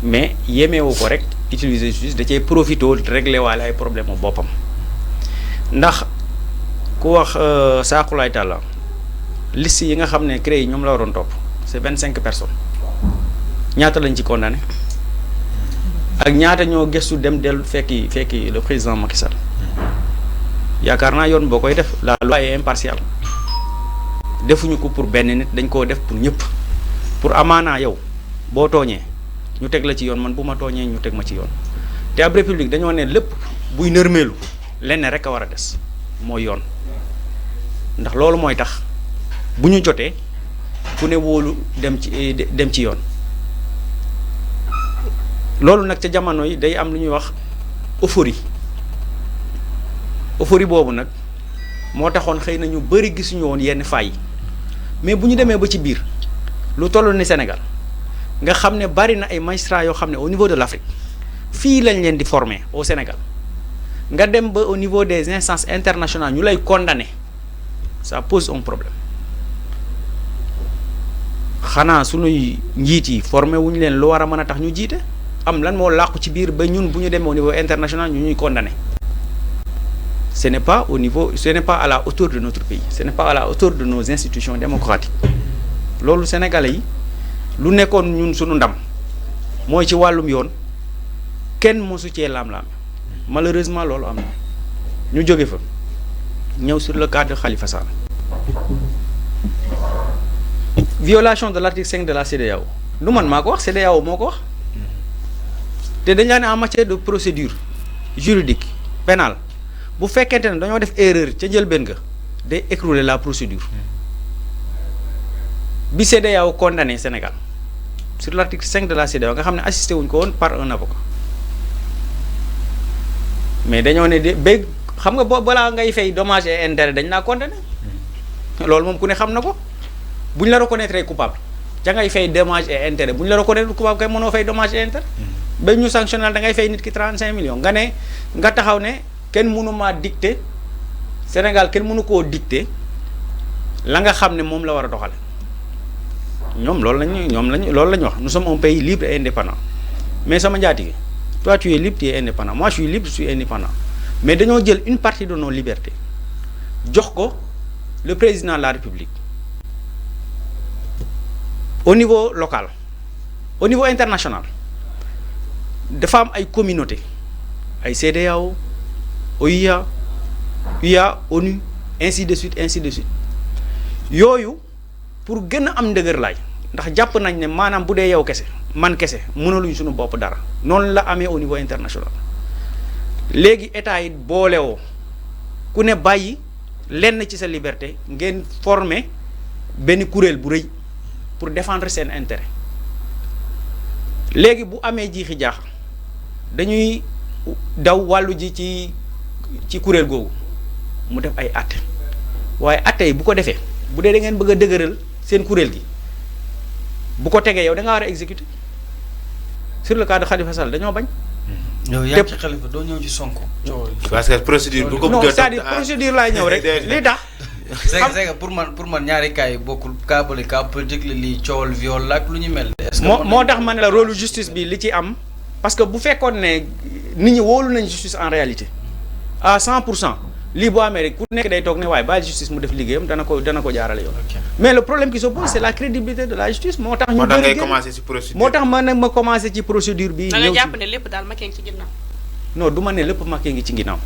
mais yemeewu ko rek utiliser justice da cee profité régler waale ay problème mu boppam ndax ku wax saakulaay tàlla liste yi nga xam ne CREI yi ñoom la waroon topp c'est 25 personnes ñaata lañ ci condamné ak ñaata ñoo gëstu dem dellu fekki le président Macky Sall yaakaar naa yoon boo koy def la loi est impartiale defuñu ko pour benn nit dañ koo def pour ñëpp pour amaanaa yow boo tooñee ñu teg la ci yoon man bu ma tooñee ñu teg ma ci yoon te ab république dañoo ne lépp buy nërmeelu lenn rek a war a des mooy yoon ndax loolu mooy tax bu ñu jotee ku ne wóolu dem ci yoon loolu nag ca jamono yi day am lu ñuy wax euphorie boobu nag moo taxoon xëy na ñu bëri gisuñu woon yenn faay yi mais bu ñu demee ba ci biir lu toll ni Sénégal nga xam ne bari na ay magistrats yoo xam ne au niveau de l'Afrique fii lañ leen di former au Sénégal nga dem ba au niveau des instances internationales ñu lay condamner ça pose un problème xanaa sunuy njiit yi formé wuñu leen lu war a mën a tax ñu jiite am lan moo làqu ci biir ba ñun bu ñu demee au niveau international ñu ñuy condamner ce n'est pas à la hauteur de notre pays ce n'est pas à la hauteur de nos institutions démocratiques loolu sénégalais yi lu nekkoon ñun sunu ndam mooy ci wàllum yoon kenn mosu cee laam-laam malheureusement loolu am na ñu jóge fa ñëw sur le cas de Khalifa Sall violation de l'article 5 de la CEDEAO lu man maa ko wax CEDEAO moo ko wax te dañ laa ne en matière de procédure juridique pénale bu fekkente ne dañoo def erreur ca njëlbéen ga day écrouler la procédure bi CEDEAO condamné Sénégal sur l'article 5 de la CEDEAO nga xam ne assisté wuñ ko woon par un avocat mais dañoo ne de ba xam nga balaa ngay fay dommage et intérêt dañ laa condamné loolu moom ku ne xam na ko bu ñu la reconnaître coupable ca ngay fay dommage et intérêt bu ñu la reconnaître coupable kay mënoo fay dommage et intérêt ba ñu sanctionnel da ngay fay nit ki 35 millions nga taxaw ne kenn mënu maa dicter Sénégal kenn mënu koo dicter la nga xam ne moom la war a doxale ñoom loolu lañu wax nous sommes un pays libre et indépendant mais sama njaatige toi tu es libre tu es indépendant moi je suis libre je suis indépendant mais dañoo jël une partie de nos libertés jox ko le président de la République au niveau local au niveau international dafa am ay communauté ay CEDEAO OUA UA ONU ainsi de suite yooyu pour gën a am ndëgër laay ndax jàpp nañ ne maanaam bu dee yow kese man kese mënaluñ suñu bopp dara noonu la amee au niveau international léegi état yi boolewoo ku ne bàyyi lenn ci sa liberté ngeen former benn kuréel bu rëy pour défendre seen intérêt léegi bu amee jiixi jaax dañuy daw wàllu ji ci kuréel googu mu def ay atte waaye atte yi bu ko defee bu dee da ngeen bëgg a dëgëral seen kuréel gi bu ko tegee yow da nga war a exécuter sur le cas de Khalifa Sall dañoo bañ yow yaa ci Khalifa doo ñëw ci Sonko. parce que procédure bu ko non bëggee c'est-à-dire procédure laay ñëw rek li tax. c'est que pour man ñaari cas yi bokkul cas bële cas politique la lii coowal viol la ak lu ñu mel. est-ce que moo tax ma ne la rôle justice bi li ci am parce que bu fekkoon ne nit ñi wóolu nañ justice en réalité à 100% lii boo amee rek ku nekk day toog ne waaye bàyyi justice mu def liggéeyam dana ko jaarale yoon. mais le problème qui se pose c'est la crédibilité de la justice moo tax. ñu bëri commencé ci procédure moo tax ma commencé ci procédure bi. da nga jàpp ne lépp daal Macky ngi ci ginnaaw. non du ma ne lépp Macky ngi ci ginnaaw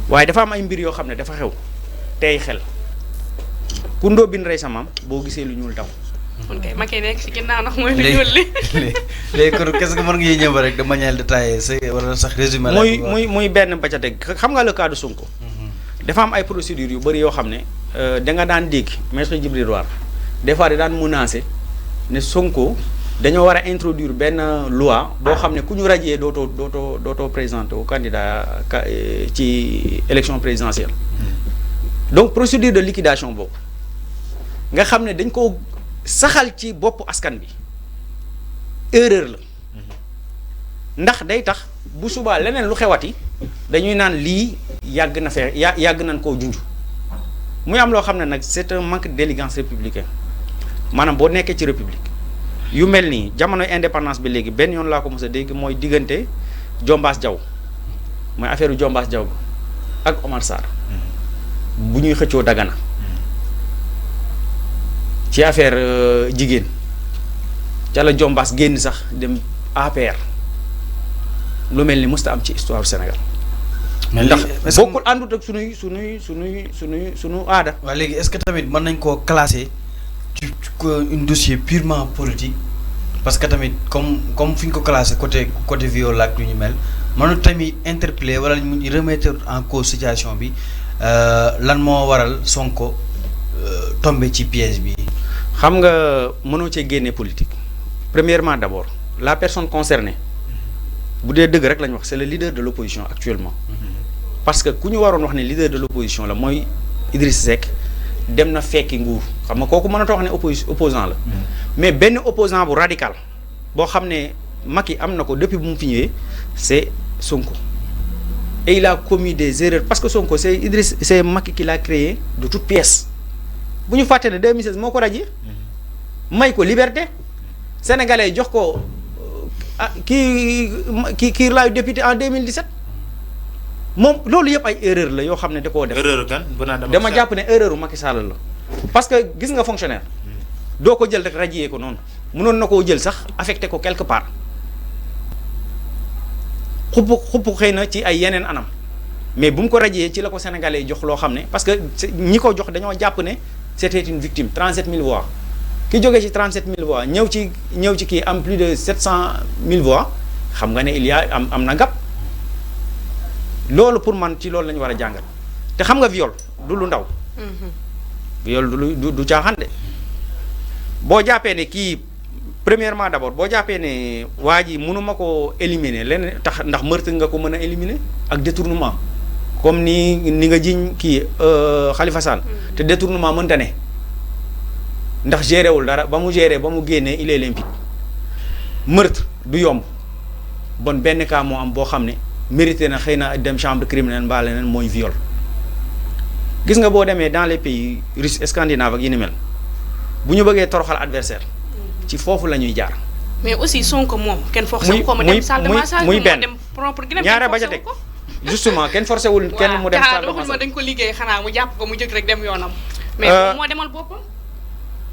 waaye dafa am ay mbir yoo xam ne dafa xew tey xel ku ndóobin rey sa maam boo gisee lu ñuul daw. kon kay Macky nekk ci ginnaaw ndax mooy lu ñuul li. léegi kon qu'est-ce que mën nga ñëw rek de manière détaillée wala sax résumé. muy benn ba ca teg xam nga le cas de Sonko. dafa am ay procédures yu bëri yoo xam ne da nga daan dégg maître Djibril War des fois da daan menacé ne Sonko dañoo war a introduire benn loi boo xam ne ku ñu rajee dootoo présenté au candidat ci élection présidentielle. Donc procédure de liquidation boobu nga xam ne dañ ko saxal ci bopp askan bi erreur la ndax day tax bu subaa leneen lu xewati dañuy naan lii yàgg na fee yàgg nañ koo junj muy am loo xam ne nag c'est un manque d'élégance républicaine maanaam boo nekkee ci république yu mel nii jamonoy indépendance bi léegi benn yoon laa ko mos a dégg mooy diggante Jombaas Jaw mooy affaire Jombaas Jaw ak Omar Sarr bu ñuy xëccoo Dagana ci affaire jigéen ca la Jombaas génn sax dem APR lu mel ni musta am ci histoire Sénégal. ndax bokkul àndut ak sunu aada. waaw léegi est-ce que tamit mën nañ koo classer ci un dossier purement politique parce que tamit comme fi ñu ko classé côté viol ak lu ñu mel mënut tamit interpeller wala ñu remettre en cause situation bi lan moo waral Sonko tombé ci piège bi. xam nga mënoo cee génne politique premièrement d'abord la personne concernée bu dee dëgg rek la ñu wax c'est le leader de l'opposition actuellement. parce que ku ñu waroon wax ne leader de l'opposition la mooy Idriss Seck dem na fekki nguur xam nga kooku mënatoo wax ne opposant la mais benn opposant bu radical boo xam ne Macky am na ko depuis bu mu fi ñëwee c'est Sonko et il a commis des erreurs parce que Sonko c'est Macky qui l'a créé de toutes pièces bu ñu fàtte ne 2016 moo ko radié may ko liberté sénégalais jox ko kii laayu député en 2017 moom loolu yëpp ay erreur la yoo xam ne da koo def. erreur kan dama jàpp ne erreur u Macky Sall la parce que gis nga fonctionnaire doo ko jël rek radier ko noonu mënoon na koo jël sax affecté ko quelque part xupp xëy na ci ay yeneen anam mais bu mu ko radier ci la ko sénégalais jox loo xam ne parce que ñi ko jox dañoo jàpp ne c'était une victime 37000 voix ki jógee ci 37000 voix ñëw ci kii am plus de 700000 voix xam nga ne il y a am na gàpp. loolu pour man ci loolu la ñu war a jàngal te xam nga viol du lu ndaw. viol du caaxaan de boo jàppee ne kii premièrement d'abord boo jàppee ne waa ji mënuma ko éliminer leneen tax ndax meurtre nga ko mën a éliminer ak détournement comme ni nga jiñ kii Khalifa Sall. te détournement mënta ne ndax géré wul dara ba mu génnee il est limpide meurtre du yomb bon benn cas moo am boo xam ne. mérité na xëy na dem chambre criminelle mbaa leneen mooy viol gis nga boo demee dans les pays russes scandinaves ak yi ni mel bu ñu bëggee toroxal adversaire ci foofu la ñuy jaar. mais aussi Sonko moom kenn forcé wu ko mu dem salle de massage muy benn ñaare ba ca teg justement kenn forcé wul kenn mu dem salle de massage dañ ko liggéey xanaa mu jàpp ko mu jóg rek dem yoonam. mais moo demal boppam.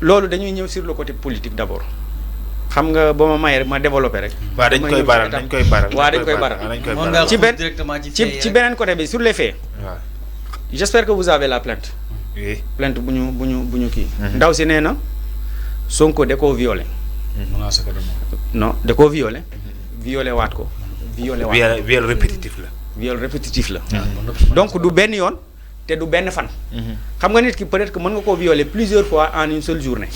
loolu dañuy ñëw sur le côté politique d'abord. xam nga ba ma may rek ma développé rek. waaw dañ koy baral waaw dañ koy baral ci beneen côté bi sur les faits. waaw j'espère que vous avez la plainte. oui plainte bu ñu kii. ndaw si nee na Sonko da koo violé. non da koo violé. violé waat ko. viol répétitif la. viol répétitif la. donc du benn yoon te du benn fan. xam nga nit ki peut-être que mën nga koo violer plusieurs fois en une seule journée.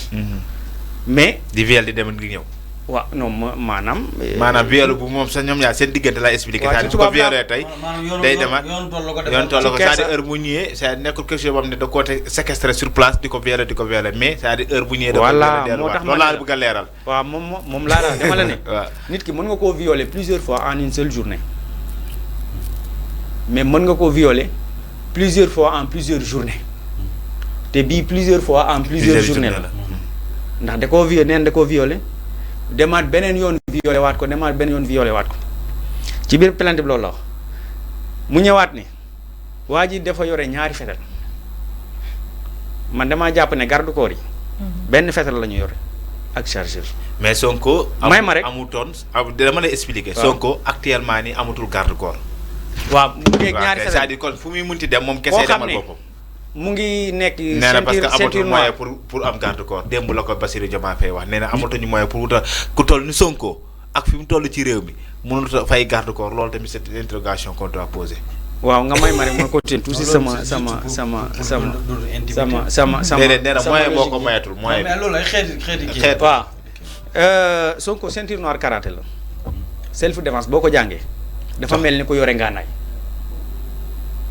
mais di viol di dem ngi ñëw. waaw non maanaam. viol bu moom sax ñoom ñaar seen diggante la expliqué. waaw ci ko violé tey day demaat yoon toll ko c'est-à-dire heure bu ñëwee c'est nekkul quelque chose boo xam ne da koo séquestré sur place di ko violé mais c'est-à-dire heure bu ñëwee. voilà moo tax loolu laa bëgg a leeral. waaw moom laa la dama la ne. waaw nit ki mën nga koo violer plusieurs fois en une seule journée mais mën nga ko violer plusieurs fois en plusieurs journées te bii plusieurs fois en plusieurs journées la ndax da koo violé neen da koo violé demaat beneen yoon violé waat ko demaat beneen yoon violé waat ko ci biir plainte bi loolu la wax mu ñëwaat ni waa ji dafa yore ñaari fetal man damaa jàpp ne garde corps yi benn fetal la ñu yore ak chargeur. mais Sonko. may ma rek amutoon dama lay expliquer. Sonko actuellement nii amatul garde corps. waaw mu ngi ñaari fetal c'est-à-dire kon fu muy munti dem moom kese demal boppam. mu ngi nekk nee na parce que amatul moyen noire pour am garde corps démb la ko Bassirou Diomaye Faye wax nee na amatuñu moyen pour wutal ku toll ni Sonko ak fi mu toll ci réew mi mënul fay garde corps loolu tamit c'est une interrogation qu'on doit poser. waaw nga may ma rek ma continuer tout si sama déedéet nee na moyen boo ko mayatul moyen bi mais loolu ay xeeti xeet waaw Sonko ceinture noire karaté la self défense boo ko jàngee dafa mel ni ko yore ngànnaay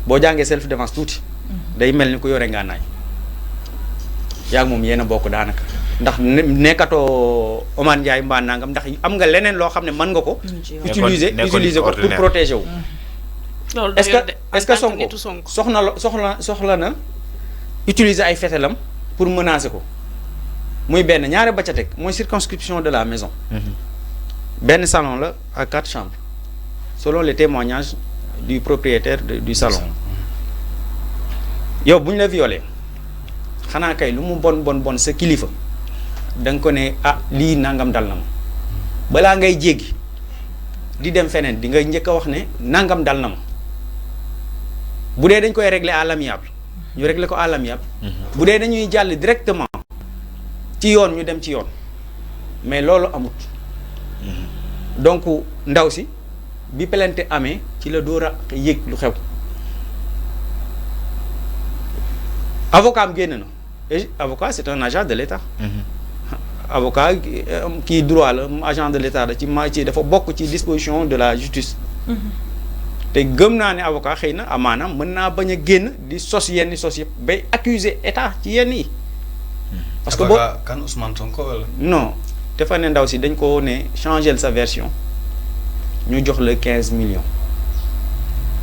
boo jàngee self défense tuuti day mel ni ku yore ngànnaay yaa ngi moom yéen a bokk daanaka ndax nekkatoo Oman Ndiaye mbaa nangam ndax am nga leneen loo xam ne mën nga ko utiliser ko pour protéger wu est-ce que Sonko soxla na utiliser ay fetelam pour menacer ko muy benn ñaare ba ca teg mooy circonscription de la maison benn salon la à 4 chambres selon les témoignages du propriétaire du salon yow bu ñu la violé xanaa kay lu mu bon sa kilifa da nga ko ne ah lii nangam dal na ma balaa ngay jéggi di dem feneen di nga njëkk a wax ne nangam dal na ma bu dee dañ koy régler à l'amiable ñu régler ko à l'amiable bu dee dañuy jàll directement ci yoon ñu dem ci yoon mais loolu amut donc ndaw si bi plainte amee ci la door a yëg lu xew avocat am génn na et avocat c'est un agent de l'État avocat kii droit la agent de l'État da ci dafa bokk ci disposition de la justice te gëm naa ne avocat xëy na amaanaam mën naa bañ a génn di sos yenn sos yëpp bay accuser état ci yenn yi parce que boo kan Ousmane Sonko wala non dafa ne ndaw si dañ ko ne changer sa version ñu jox la 15 millions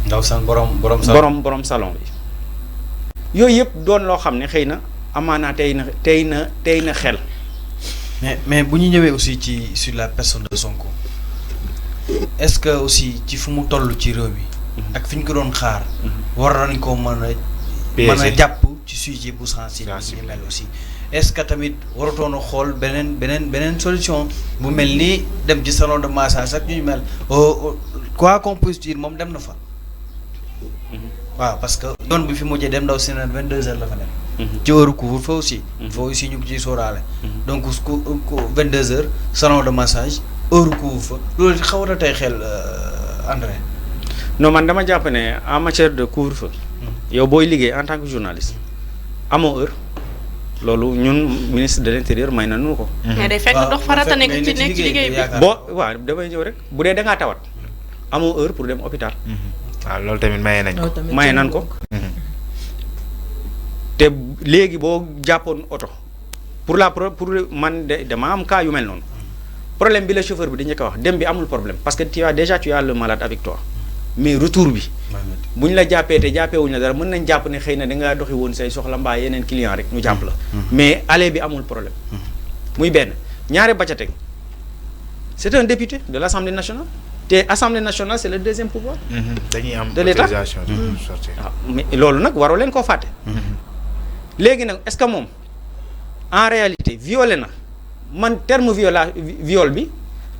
ndaw san borom salon bi yooyu yëpp doon loo xam ne xëy na amaanaa tey na xel mais bu ñu ñëwee aussi ci sur la personne de Sonko est-ce que aussi ci fu mu toll ci réew mi ak fi ñu ko doon xaar war nañ ko mën a jàpp ci sujet bu sensible ñu mel aussi est-ce que tamit waratoon a xool beneen solution bu mel ni dem ci salon de massage ak ñu mel quoi qu'on puisse dire moom dem na fa waaw parce que yoon bi fi mujjee dem ndaw si ne 22h la fa dem ci heure couvre-feu aussi faut aussi ñu ko ciy sóoraale donc 22h salon de massage heure couvre-feu loolu xaw na tey xel André non man dama jàpp ne en matière de couvre-feu yow booy liggéey en tant que journaliste amoo heure loolu ñun ministre de l'intérieur may na nu ko mais day fekk dox farata nekk ci liggéey bi boo waaw damay ñëw rek bu dee da ngaa tawat amoo heure pour dem hôpital waaw loolu tamit maye nañ ko te léegi boo jàppoon oto pour man dama am cas yu mel noonu problème bi la chauffeur bi dañu ko wax dem bi amul problème parce que tu as le malade avec toi mais retour bi bu ñu la jàppee te jàppeewuñu la dara mën nañ jàpp ne xëy na da ngaa doxi woon say soxla mbaa yeneen client rek ñu jàpp la mais aller bi amul problème muy benn ñaare ba ca teg c'est un député de l'Assemblée nationale te Assemblée nationale c'est le deuxième pouvoir dañuy am de l'État autorisation de sortir mais loolu nag waroo leen koo fàtte léegi nag est-ce que moom en réalité violé na man terme viol bi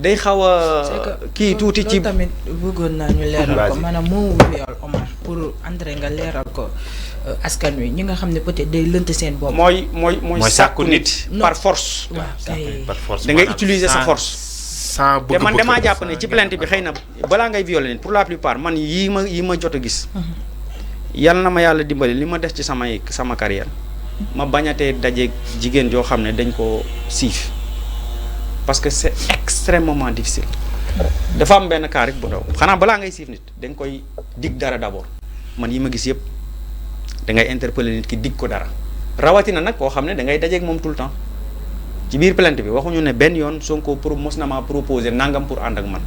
day xaw a kii tuuti ci tamit bëggoon naa ñu leeral ko maanaam moo viol Omar pour André nga leeral ko askan wi ñi nga xam ne peut-être day lënt seen bopp mooy sàkku nit par force par force da ngay utiliser sa force sans te man damaa jàpp ne ci plainte bi xëy na balaa ngay violer nit pour la plupart man yi ma jot a gis yal na ma yàlla dimbali li ma def ci sama carrière ma bañatee dajeeg jigéen joo xam ne dañ ko siif parce que c'est extrêmement difficile dafa am benn cas rek bu ndaw xanaa balaa ngay siif nit dañ koy dig dara d'abord man yi ma gis yëpp da ngay interpeller nit ki dig ko dara rawatina nag koo xam ne da ngay dajeeg moom tout le temps ci biir plainte bi waxuñu ne benn yoon Sonko mos na maa proposer nangam pour ànd ak man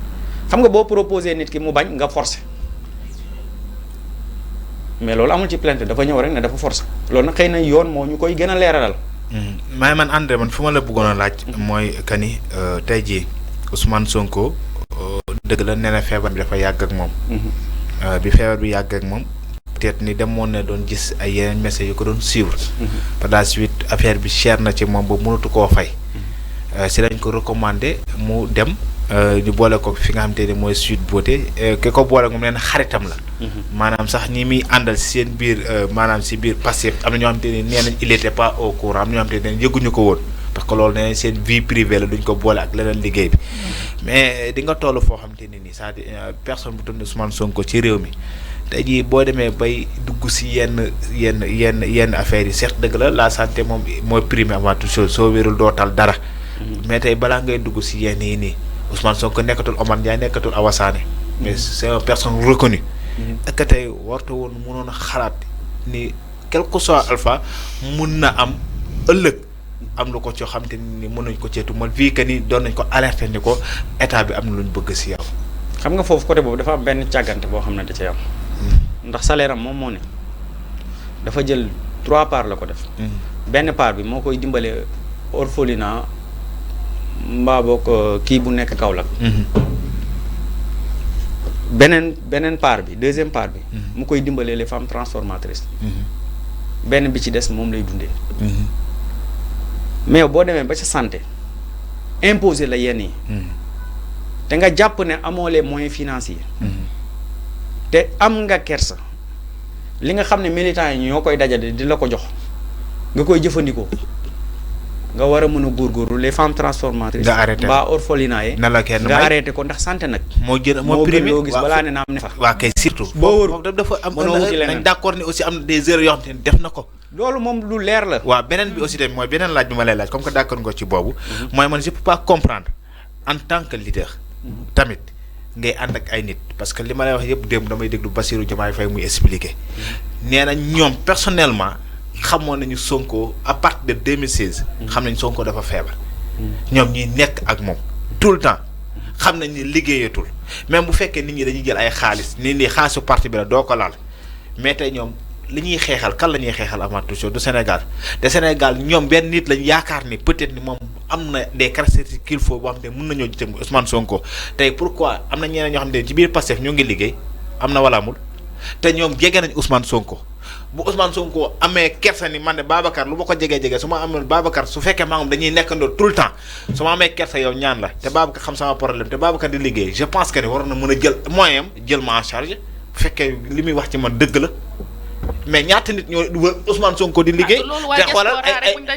xam nga boo proposer nit ki mu bañ nga forcer mais loolu amul ci plainte dafa ñëw rek ne dafa force loolu nag xëy na yoon moo ñu koy gën a leeralal. mais man André man fu ma la bëggoon a laaj. mooy que ni tey jii Ousmane Sonko dëgg la nee na feebar bi dafa yàgg ak moom. bi feebar bi yàgg ak moom. peut-être ni demoon na doon gis ay yeneen messages yu ko doon suivre. par la suite affaire bi cher na ci moom ba mënatu koo fay. si lañ ko recommandé mu dem ñu boole ko fi nga xamante ne mooy Sweet Beauté ki ko boole moom nee na xaritam la. maanaam sax ñi muy àndal si seen biir maanaam si biir Pastef am na ñoo xamante ne nee nañ il était pas au courant am na ñoo xamante ne yëguñu ko woon parce que loolu nee nañ seen vie privée la duñ ko boole ak leneen liggéey bi. mais di nga toll foo xamante ne nii c'est-à-dire personne bu tudd Ousmane Sonko ci réew mi. tey jii boo demee bay dugg si yenn affaires yi certes dëgg la santé moom mooy primé avant toute chose soo wérul doo tal dara. mais tey balaa ngay dugg si yenn yi nii Ousmane Sonko nekkatul Omar Ndiaye nekkatul Awa Sané mais c'est une personne reconnue. est-ce que tey warta woon mënoon a xalaat ni quel que soit alpha mun na am ëllëg am na ko ci xam te ni mën nañ ko ceetu man fii que ni doon nañ ko alerter ni ko état bi am na lu ñu bëgg si yow. xam nga foofu côté boobu dafa am benn càggante boo xam ne da cee am. ndax salaire am moom moo ne dafa jël 3 parts la ko def. benn part bi moo koy dimbale orphelinat mbaa boog kii bu nekk Kaolack. beneen part bi deuxième part bi. mu koy dimbale les femmes transformatrices. benn bi ci des moom lay dundee. mais boo demee ba ca santé imposer la yenn yi. te nga jàpp ne amoo les moyens financiers. te am nga kersa li nga xam ne militants yi ñoo koy dajale di la ko jox nga koy jëfandikoo nga war a mën a góorgóorlu les femmes transformatrices. nga arrêté mbaa orphelinat yi. na la kenn nga arrêté ko ndax santé nag. moo gën loo gis balaa ne naam ne fa. waa kay surtout. boo wër dafa am mënoo wuti leneen nañ d'accord ni aussi am na des erreurs yoo xam te ne def na ko. loolu moom lu leer la. waaw beneen bi aussi tamit mooy beneen laaj bi ma lay laaj comme que d'accord nga ci boobu. mooy man je peux pas comprendre en tant que leader. tamit. ngay ànd ak ay nit parce que li ma lay wax yëpp démb damay déglu Bassirou Diomaye Faye muy expliquer nee na ñoom personnellement xamoon nañu Sonko à partir de 2016. xam nañ Sonko dafa feebar. ñoom ñuy nekk ak moom tout le temps xam nañ ni liggéeyatul même bu fekkee nit ñi dañuy jël ay xaalis nit ñi xaalisu parti bi la doo ko laal mais tey ñoom li ñuy xeexal kan la ñuy xeexal avant tout chose du Sénégal te Sénégal ñoom benn nit lañ yaakaar ni peut-être ni moom. am na des caractéristiques qu'il faut boo xam ne mën nañoo jiite Ousmane Sonko tey pourquoi am na ñeneen ñoo xam ne ci biir Pastef ñoo ngi liggéey am na wala amul te ñoom jege nañ Ousmane Sonko bu Ousmane Sonko amee kersa ni man de Babacar lu ma ko jege su ma amee Babacar su fekkee maa ngi dañuy nekkandoo tout le temps su ma amee kersa yow ñaan la te Babacar xam sama problème te Babacar di liggéey je pense que ni waroon na mën a jël moyen am jël ma en charge bu fekkee li muy wax ci man dëgg la. mais ñaata nit ñoo Ousmane Sonko di liggéey te xoolal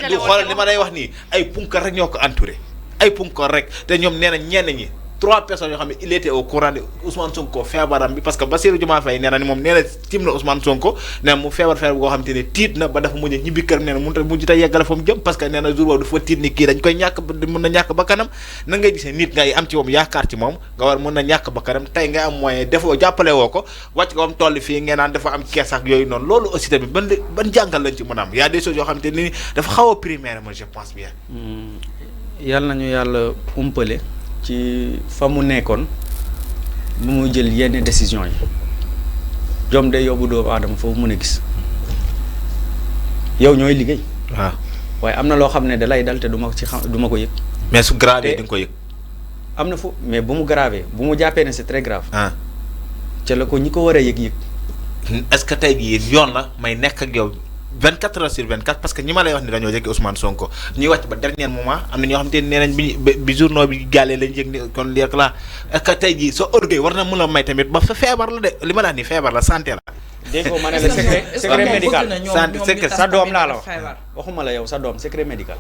du xoolal li ma lay wax nii ay punkar rek ñoo ko entouré ay punkar rek te ñoom nee na ñenn ñi 3 personnes yoo xam ne il était au courant de Ousmane Sonko feebaram bi parce que Bassirou Diomaye Faye nee na ni moom nee na tim na Ousmane Sonko nee na mu feebar boo xam te ne tiit na ba dafa mujj ñibbi kër nee na mujj ta yeggale fa mu jëm parce que nee na jour boobu dafa tiit ni kii dañ koy ñàkk mën na ñàkk ba kanam na ngay gisee nit ngay am ci moom yaakaar ci moom nga war mën na ñàkk ba kanam tey ngay am moyen defoo jàppale woo ko wàcc ko am toll fii ngeen naan dafa am kees ak yooyu noonu loolu aussi tamit ban jàngal lañ ci mën a am y a des choses yoo xam te ni dafa xaw a primaire man je pense bien. yàlla nañu yàlla umpale ci fa mu nekkoon bu muy jël yenn décision yi jom day yóbbu doomu aadama foofu mën a gis yow ñooy liggéey. waaw waaye am na loo xam ne da lay dal te du ma ci xam du ma ko yëg. mais su grave di nga ko yëg. am na fu mais bu mu grave bu mu jàppee ne c'est très grave. ca la ko ñi ko war a yëg. est-ce que tey jii yoon la may nekk ak yow 24 heures sur 24 parce que ñi ma lay wax ni dañoo jege Ousmane Sonko ñuy wàcc ba dernier moment am na ñoo xam te ne nee nañ bi journaux bi gàllee lañ yëg ni kon léegi la est-ce que tey jii sa orgueil war na mën a may tamit ba fa feebar la de li ma la wax ni feebar la santé la. dégg nga ma ne la secret médical santé sa doom laa la wax waxuma la yow sa doom secret médical.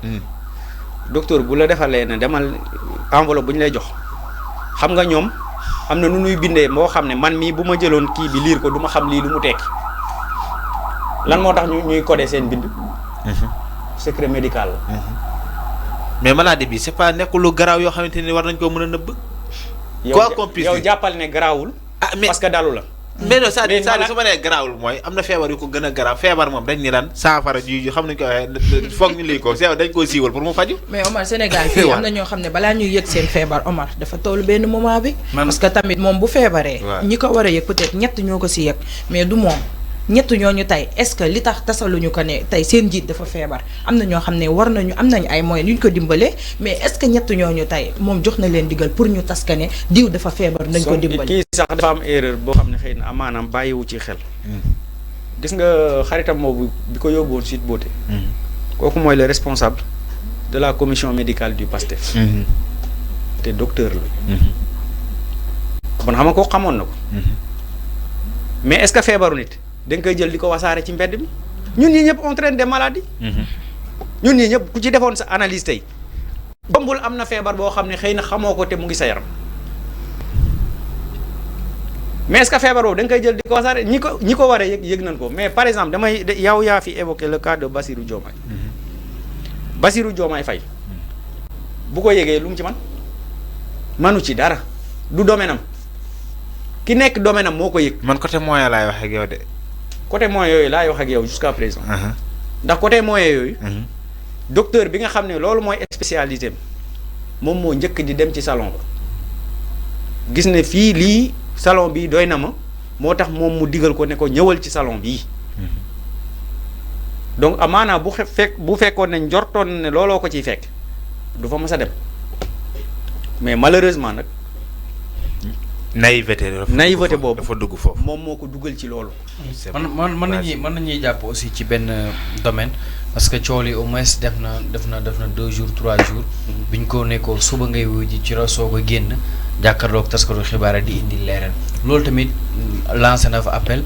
docteur bu la defalee ne demal enveloppe bu ñu lay jox xam nga ñoom am na nu nuy bindee moo xam ne man mii bu ma jëloon kii bi liir ko du ma xam lii lu mu tekki lan moo tax ñuy codé seen bind. secret médical la. mais maladie bi c'est pas nekkul lu garaaw yoo xamante ni war nañ koo mën a nëbb. quoi qu'on puisse yow jàppal ne garaawul. mais parce que dalu la. mais non c'est-à-dire su ma nee garaawul mooy am na feebar yu ko gën a garaaw feebar moom dañ ni lan saafara ji xam nañ ko waxee foog ñu lii ko dañ koo siiwal pour mu faju. mais Omar Sénégal fii am na ñoo xam ne balaa ñuy yëg seen feebar Omar dafa toll benn moment bi. parce que tamit moom bu feebaree. ñi ko war a yëg peut-être ñett ñoo ko si yëg mais du moom. ñett ñooñu tey est-ce que li tax tasaluñu ko ne tey seen njiit dafa feebar am na ñoo xam ne war nañu am nañu ay moyens yu ñu ko dimbalee mais est-ce que ñett ñooñu tey moom jox na leen digal pour ñu tas ka ne diw dafa feebar nañ ko dimbale. kii sax dafa am erreur boo xam ne xëy na maanaam bàyyiwu ci xel. gis nga xaritam moobu bi ko yóbbuwoon Sweet Beauté. kooku mooy le responsable de la commission médicale du PASTEF. te docteur la. bon xam nga kooku xamoon na ko. mais est-ce que feebaru nit da nga koy jël di ko wasaare ci mbedd mi ñun ñii ñëpp on traîne des maladies. ñun ñii ñëpp ku ci defoon sa analyse tey bombul am na feebar boo xam ne xëy na xamoo ko te mu ngi sa yaram mais est-ce que feebar boobu da nga koy jël di ko wasaare ñi ko war a yëg nañ ko mais par exemple yow yaa fi évoqué le cas de Bassirou Diomaye. Bassirou Diomaye Faye bu ko yëgee lu mu ci manu ci dara du domaine am ki nekk domaine am moo ko yëg. man côté moyen laay wax ak yow de. côté moyen yooyu laay wax ak yow jusqu'à présent. ndax côté moyen yooyu. docteur bi nga xam ne loolu mooy spécialité moom moo njëkk di dem ci salon ba gis ne fii lii salon bi doy na ma moo tax moom mu digal ko ne ko ñëwal ci salon bii. donc amaana bu fekkoon ne njortoon ne looloo ko ciy fekk du fa mës a dem mais malheureusement nag. naïveté boobu dafa dugg foofu moom moo ko dugal ci loolu. mën nañuy jàpp aussi ci benn domaine parce que coow li au moins def na 2 jours 3 jours. biñ ko nekkoo suba ngay wuyu ji ci soo ko génn jàkkaarloog taskatu xibaar di indi leeral loolu tamit lancé na fa appel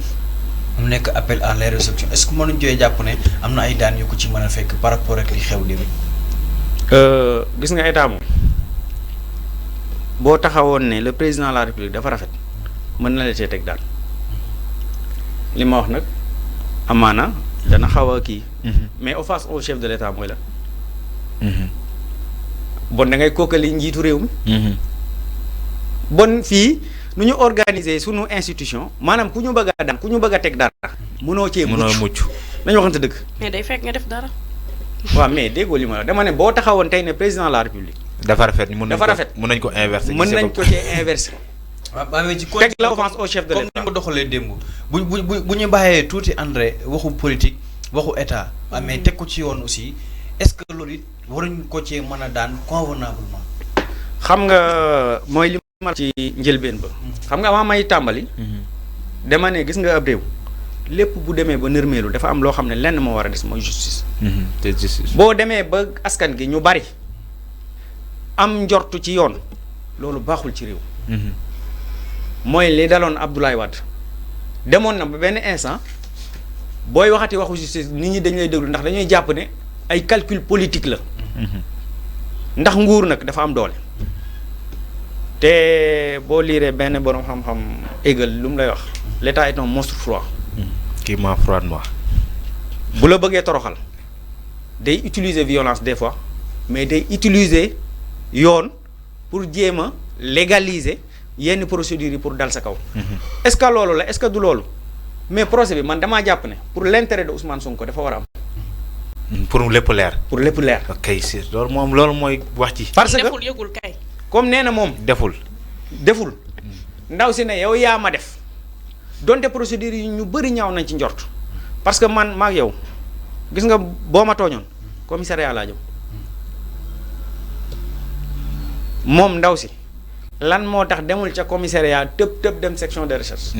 mu nekk appel à la réception est-ce que mënuñ joy jàpp ne am na ay daan yu ko ci mën a fekk par rapport ak li xew démb. gis nga état moom boo taxawoon ne le président de la république dafa rafet mën na la cee teg daal li ma wax nag amaana dana xaw a kii. mais au face au chef de l'état mooy la. bon da ngay kookali njiitu réew mi. bon fii nu ñu organiser sunu institution maanaam ku ñu bëgg a daan ku ñu bëgg a teg dara. mënoo mucc nañu waxante dëgg. mais day fekk nga def dara. waaw mais déggoo li ma la dama ne boo taxawoon tey ne président de la république. dafa rafet mën nañ ko inverser. mën nañ ko cee inverser. waaw mais ci teg la offense au chef de l'État comme ni nga ko doxalee démb bu ñu bàyyee tuuti André waxu politique waxu état. mais teg ko ci yoon aussi est-ce que loolu it waruñ ko cee mën a daan convenablement. xam nga mooy li ma ci njëlbeen ba. xam nga avant may tàmbali. dama ne gis nga ab réew lépp bu demee ba nërmeelu dafa am loo xam ne lenn moo war a des mooy justice. te justice boo demee ba askan gi ñu bari am njortu ci yoon loolu baaxul ci réew. mooy li daloon Abdoulaye Wade demoon na ba benn instant booy waxati waxu justice nit ñi dañ lay déglu ndax dañuy jàpp ne ay calcul politique la. ndax nguur nag dafa am doole. te boo liiree benn borom xam-xam égal lu mu lay wax l'État est un monstre froid. qui ment froidement. bu la bëggee toroxal day utiliser violence des fois mais day utiliser yoon pour jéem a légaliser yenn procédures yi pour dal sa kaw. est-ce que loolu la est-ce que du loolu mais procès bi man damaa jàpp ne pour l'intérêt de Ousmane Sonko dafa war a am. pour lépp leer. pour lépp leer. ok si loolu mooy wax ci. parce que deful yëgul kay. comme nee na moom. deful. ndaw si ne yow yaa ma def donte procédures yi ñu bëri ñaaw nañ ci njort parce que man maag yow gis nga boo ma tooñoon commissariat laa jëm moom ndaw si lan moo tax demul ca commissariat tëb dem section de recherche.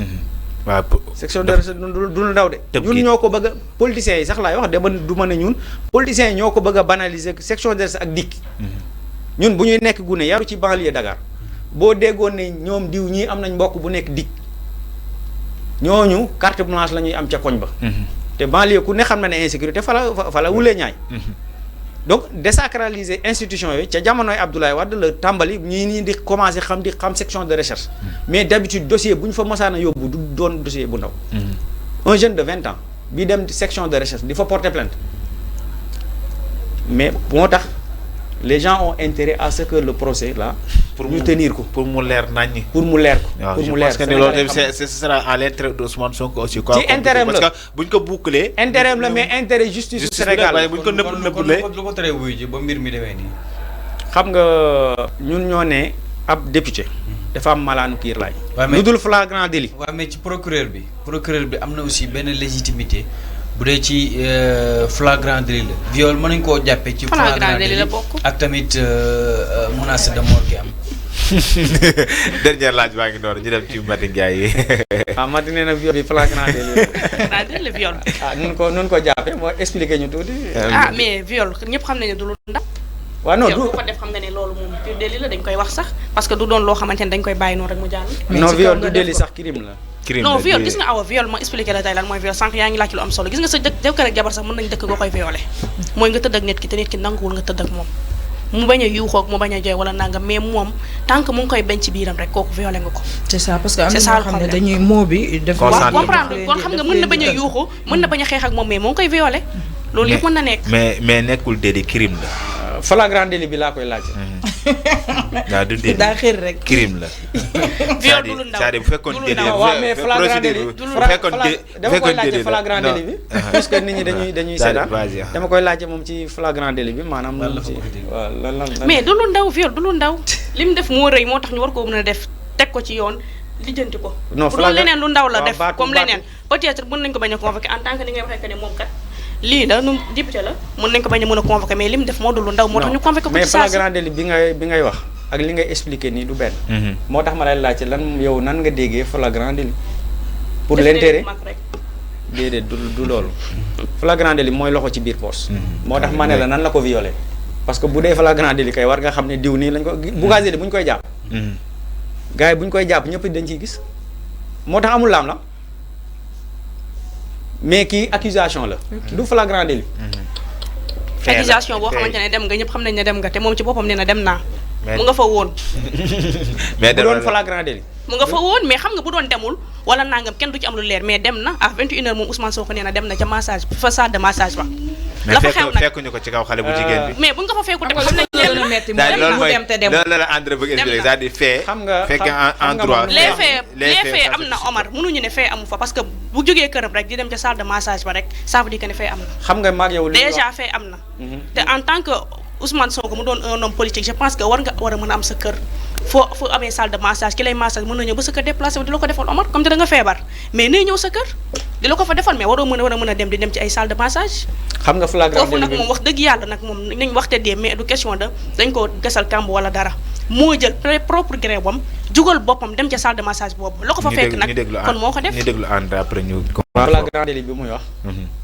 waaw section de recherche du ndaw de. ñun ñoo ko bëgg a politiciens yi sax laay wax de du ma ne ñun politiciens yi ñoo ko bëgg a banaliser section de recherche ak dikk. ñun bu ñuy nekk gune yaru ci banlieue Dakar boo déggoon ne ñoom diw ñii am nañ mbokk bu nekk dikk ñooñu carte blanche la ñuy am ca koñ ba. te banlieue ku ne xam na ne insécurité fa la wulee ñaay. donc désacraliser institution yooyu ca jamonoy Abdoulaye Wade la tàmbali ñii di commencé xam section de recherche. mais d'habitude dossier bu ñu fa mosaan a yóbbu du doon dossier bu ndaw. un jeune de 20 ans bi dem section de recherche di fa porter plainte mais moo tax les gens ont intérêt à ce que le procès là. pour ñu tenir ko pour mu leer naññi. pour mu leer ko. pour mu leer parce que loolu ce sera à l'intérêt d'Ousmane Sonko aussi. quoi ci intérêt la parce que buñ ko boucler. intérêt la mais intérêt justice Sénégal buñ ko nëbbulee lu ko teree wuyu ji ba mbir mi demee nii. xam nga ñun ñoo ne ab député dafa am malaanu kiir laay. waaw mais lu dul flagrant délit. waaw mais ci procureur bi am na aussi benn légitimité bu dee ci flagrant délit la viol mën nañu koo jàppee ci flagrant délit la bokk ak tamit menace de mort gi am. dernière laaj baa ngi noonu ñu dem ci Mati Ndiaye. Mati nee na viol bi flagrant délit le viol. nun ko jàppee moo expliqué ñu tuuti. Mais viol ñëpp xam nañu du lu ndaw. waaw non du ko def xam nga ne loolu moom pur délit la dañ koy wax sax parce que du doon loo xamante ne dañ koy bàyyi noonu rek mu jàll. non viol du délit sax crime la. non viol gis nga awa viol ma expliqué la tey lan mooy viol sànq yaa ngi laaj lu am solo gis nga sa jëkkër ak jabar sax mën nañ dëkk nga koy violé mooy nga tëdd ak nit ki te nit ki nanguwul nga tëdd ak moom mu bañ a yuuxoog mu bañ a jooy wala nangam mais moom tant que mu ngi koy bañ ci biiram rek kooku violé nga ko. c'est ça parce que am na ñoo xam ne dañuy moo bi. waaw comprendre kon xam nga mën na bañ a yuuxu mën na bañ a xeex ak moom mais moo ngi koy violé loolu yëpp mën na nekk. mais nekkul délit crime la. flagrant délit bi laa koy laaj. waaw du délit daa xër rek crime la. viol du lu ndaw c'est-à-dire bu fekkoon délit waaw mais flagrant délit dama koy laajte flagrant délit bi puisque nit ñi dañuy seetaan dama koy laajte moom ci flagrant délit bi maanaam ci waaw lan mais du lu ndaw viol du lu ndaw li mu def moo rëy moo tax ñu war koo mën a def teg ko ci yoon lijjanti ko bu doon leneen lu ndaw la def comme leneen peut-être mën nañ ko bañ a convoquer en tant que ni ngay waxee que ne moom kat lii la nu député la mën nañ ko bañ a mën a convoquer mais li mu def moo dul lu ndaw moo tax ñu convoquer ko ci saa mais flagrant délit bi ngay wax ak li ngay expliquer nii du benn moo tax ma lay laajte lan yow nan nga déggee flagrant délit pour l'intérêt déedéet du loolu flagrant délit mooy loxo ci biir poche moo tax ma ne la nan la ko violé parce que bu dee flagrant délit kay war nga xam ne diw nii lañ ko Bougazelli bu ñu koy jàpp gars yi bu ñu koy jàpp ñëpp dañ ciy gis moo tax amul laam la mais kii accusation la du flagrant délit accusation boo xamante ne dem nga ñëpp xam nañ ne dem nga te moom ci boppam nee na dem naa mu nga fa woon mais bu doon flagrant délit mu nga fa woon mais xam nga bu doon demul wala nangam kenn du ci am lu leer mais dem na à 21h moom Ousmane Sonko nee na dem na ca massage fa salle de massage ba la fa xew nag fekkuñu ko ci kaw xale bu jigéen bi mais buñ ko fa fekku te xam nañ mu dem te dem loolu la André bëgg expliquer c'est-à-dire fait xam nga fekk en droit les faits am na Omar mënuñu ne fait amu fa parce que bu jógee këram rek di dem ca salle de massage ba rek ça veut dire que ne fait am na xam nga maag yow déjà fait am na te en tant que Ousmane Sonko mu doon un homme politique je pense que war nga war a mën a am sa kër foo amee salle de massage ki lay massage mën na ñëw ba sa kër déplacé wu di la ko defal Omar comme te da nga feebar mais nay ñëw sa kër di la ko fa defal mais war a mën a dem di dem ci ay salle de massage xam nga flagrant foofu nag moom wax dëgg yàlla nag moom nañ waxte dee mais du question de dañ ko gasal kàmb wala dara moo jël propre gré bam jugal boppam dem ca salle de massage boobu la ko fa fekk nag kon moo ko def ñu déglu André après ñu flagrant délit bi muy wax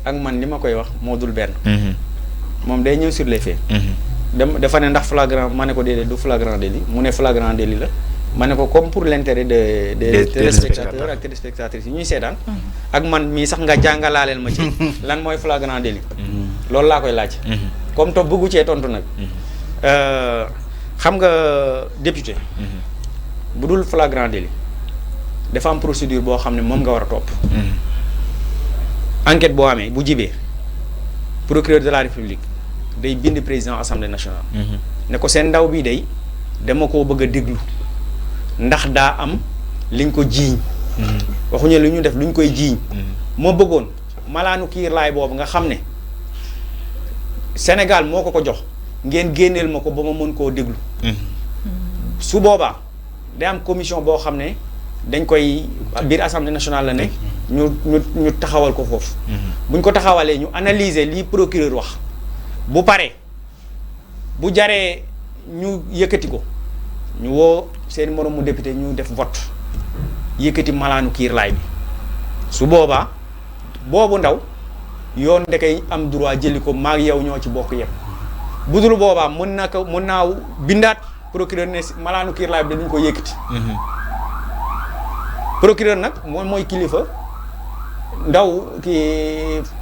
ak man li ma koy wax moo dul benn moom day ñëw sur les faits dafa ne ndax flagrant ma ne ko déedéet du flagrant délit mu ne flagrant délit la ma ne ko comme pour l'intérêt des téléspectateurs ak téléspectatrices yi ñuy seetaan ak man mii sax nga jàngalaaleel ma ci lan mooy flagrant délit loolu laa koy laaj comme to bëggu cee tontu nag xam nga député bu dul flagrant délit dafa am procédure boo xam ne moom nga war a topp enquête boo amee bu jibee procureur de la république day bind président assemblée nationale ne ko seen ndaw bii day dama koo bëgg a déglu ndax daa am liñ ko jiiñ waxuñu lu ñu def luñ koy jiiñ moo bëggoon malaanu kiir laay boobu nga xam ne Sénégal moo ko jox ngeen génneel ma ko ba ma mën koo déglu su boobaa day am commission boo xam ne dañ koy biir assemblée nationale la ne ñu taxawal ko foofu buñ ko taxawalee ñu analyser lii procureur wax bu paree bu jaree ñu yëkkati ko ñu woo seen moromu député ñu def vote yëkkati malaanu kiirlaay bi su boobaa boobu ndaw yoon da koy am droit jëli ko maag yow ñoo ci bokk yëpp bu dul boobaa mën naa bindaat procureur ne malaanu kiirlaay bi dañu ko yëkkati procureur nag mooy kilifa ndaw ki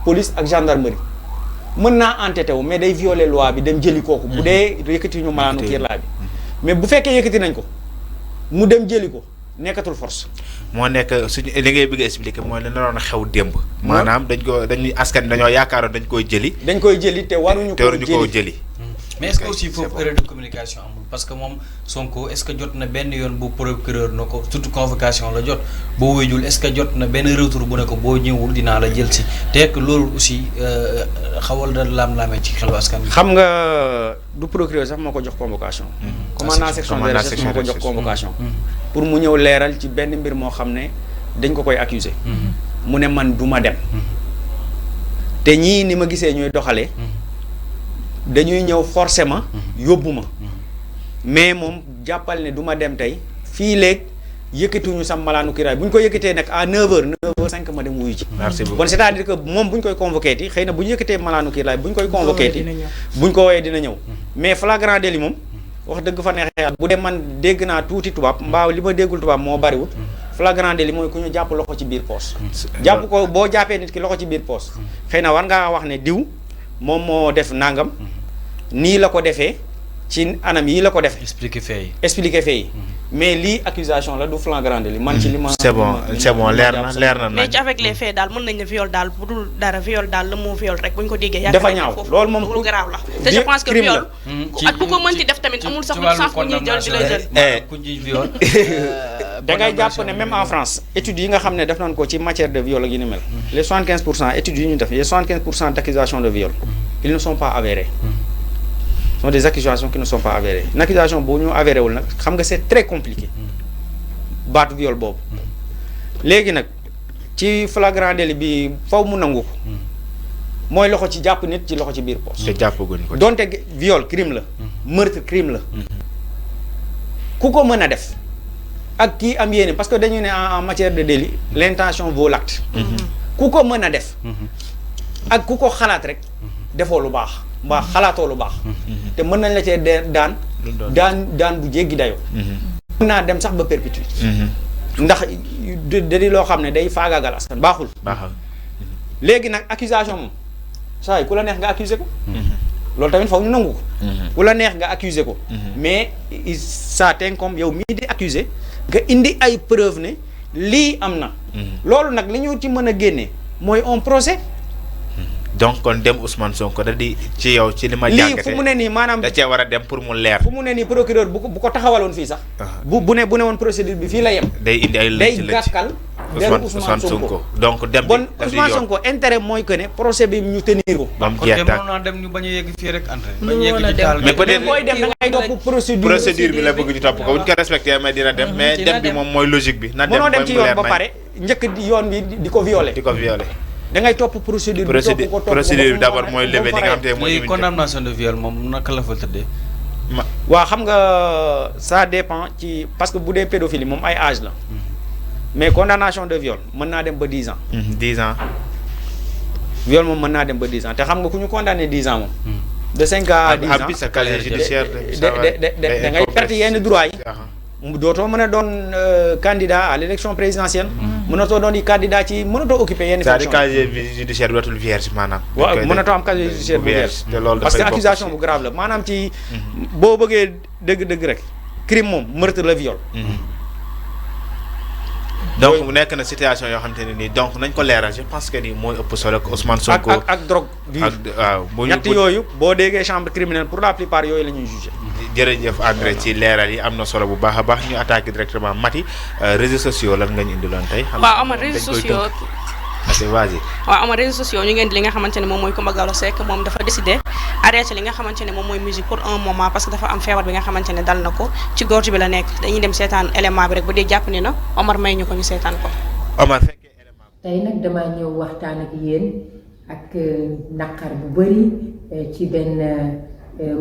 police ak gendarmerie mën naa entêté wu mais day violer loi bi dem jëli kooku bu dee yëkkati ñu malaanu kiirlaay bi mais bu fekkee yëkkati nañ ko mu dem jëli ko nekkatul force. moo nekk suñu li ngay bëgg a expliquer mooy la naroon a xew démb. maanaam dañuy askan dañoo yaakaaroon dañ koy jëli. dañ koy jëli te waruñu koo jëli mais est-ce que aussi foofu erreur de communication amul parce que moom Sonko est-ce que jot na benn yoon bu procureur na ko surtout convocation la jot boo wéyjul est-ce que jot na benn retour bu ne ko boo ñëwul dinaa la jël si te que loolu aussi xawal da laam-laamee ci xelu askan bi. xam nga du procureur sax moo ko jox convocation. commandant section de recherche moo ko jox convocation. pour mu ñëw leeral ci benn mbir moo xam ne dañ ko koy accuser mu ne man du ma dem. te ñii ni ma gisee ñuy doxalee. dañuy ñëw forcément yóbbu ma. mais moom jàppal ne du ma dem tey fii léegi yëkkatuñu sam malaanu kiraay bu ñu ko yëkkatee nag à 9h 9h05 ma dem wuyu ci. merci beaucoup bon c'est-à-dire que moom bu ñu koy convoqué ti xëy na bu ñu yëkkatee malaanu kiraay bu ñu koy convoqué ti bu ñu ko woowee dina ñëw. mais flagrant délit moom wax dëgg fa neexee yàlla bu dee man dégg naa tuuti tubaab mbaa li ma déggul tubaab moo bariwul. flagrant délit mooy ku ñu jàpp loxo ci biir poos. jàpp ko boo jàppee nit ki loxo ci biir poos. xëy na war ngaa wax ne diw moom moo def nangam. nii la ko defee ci anam yi la ko defee. expliquer fait yi. mais lii accusation la du flagrant délit man ci li ma. c'est bon leer na mais ci avec les faits daal mën nañ ne viol daal bu dul dara viol daal le mot viol rek bu ñu ko déggee. dafa ñaaw loolu moom lu garaaw la. te je pense que viol. ak ku ko mënti def tamit amul sax lu sax ku ñuy jël di la jël. ku ñuy viol. da ngay jàpp ne même en France études yi nga xam ne def nañ ko ci matière de viol ak yu ni mel. les 75% études yi ñu def les 75% d'accusations de viol ils ne sont pas avérés. sont des accusations qui ne sont pas avérées une accusation boo ñu avéré wul nag xam nga c'est très compliqué baatu viol boobu léegi nag ci flagrant délit bi faw mu nangu ko mooy loxo ci jàpp nit ci loxo ci biir poche. te jàppaguñ ko donte viol crime la. meurtre crime la. ku ko mën a def ak kii am yéene parce que dañu ne en matière de délit l'intention vaut l'acte. ku ko mën a def. ak ku ko xalaat rek defoo lu baax. mbaa xalaatoo lu baax. te mën nañ la cee daan bu jéggi dayoo. mën naa dem sax ba perpétuité. ndax da di loo xam ne day faagaagal askan baaxul. léegi nag accusation moom saa yi ku la neex nga accuser ko. loolu tamit foog ñu nangu ko. ku la neex nga accuser ko. mais ça t'incombe yow mii di accuser nga indi ay preuve ne lii am na. loolu nag li ñu ci mën a génne mooy un procès. donc kon dem Ousmane Sonko da di ci yow ci li ma jàngatee lii fu mu ne nii maanaam da cee war a dem pour mu leer. fu mu ne nii procureur bu ko taxawaloon fii sax. bu ne woon procédure bi fii la yem. day indi ay day gàkkal. Ousmane Sonko donc dem bi bon Ousmane Sonko intérêt mooy que ne procès bi ñu tenir ko. ba mu jeex tàkk kon dem ñu bañ a yegg fii rek André. bañ a yegg ci taal mais peut-être booy dem da ngay topp procédure bi la bëgg ñu topp ko bu ñu ko respecté mais dina dem mais dem bi moom mooy logique bi. na dem mënoo dem ci yoon ba pare njëkk yoon bi di ko violer. da ngay topp procédure bi procédure bi d'abord mooy levé li nga xam te mooy léegi condamnation de viol moom naka la fa tëddee. waaw xam nga ça dépend ci parce que bu dee pédophilie moom ay âge la. mais condamnation de viol mën naa dem ba 10 ans. 10 ans. viol moom mën naa dem ba 10 ans te xam nga ku ñu condamné 10 ans moom. de 5 à 10 ans en plus sa casier judiciaire da ngay perte yenn droit yi. dootoo mën a doon candidat à l'élection présidentielle. mënatoo doon di candidat ci mënatoo occuper yenn fonction. c'est-à-dire casier judiciaire dootul vierge maanaam. waaw mënatoo am casier judiciaire bu vierge. te loolu parce que accusation bu grave la maanaam ci. boo bëggee dëgg rek. crime moom meurtre la viol. donc mu nekk na situation yoo xamante ne nii donc nañ ko leeral je pense que ni mooy ëpp solo que Ousmane Sonko. ak drogue dure. waaw ñett yooyu boo déggee chambre criminelle pour la plupart yooyu la ñuy jugé. jërëjëf André ci leeral yi am na solo bu baax a baax ñu attaqué directement Mati réseaux sociaux lan nga ñu indiloon tey. waaw ama réseaux sociaux vas-y. waaw ama réseaux sociaux ñu ngeen di li nga xamante ne moom mooy Coumba Gawlo Seck moom dafa décidé arrêté li nga xamante ne moom mooy musique pour un moment parce que dafa am feebar bi nga xamante ne dal na ko ci gorge bi la nekk dañuy dem seetaan élément bi rek bu dee jàpp ni na Omar may ñu ko ñu seetaan ko. Omar fekkee élément bi. tey nag damaa ñëw waxtaan ak yéen ak naqar bu bëri ci benn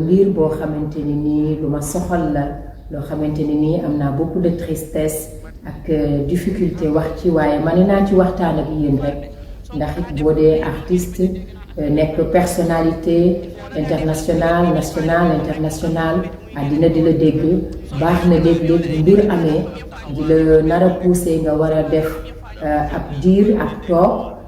mbir boo xamante ni nii lu ma soxal la loo xamante ni nii am naa beaucoup de tristesse ak difficulté wax ci waaye ma ne naa ci waxtaan ak yéen rek ndax it boo dee artiste nekk personnalité internationale nationale internationale àddina di la dégg baax na léeg-léeg bu mbir amee di la nar a poussé nga war a def ab diir ab toog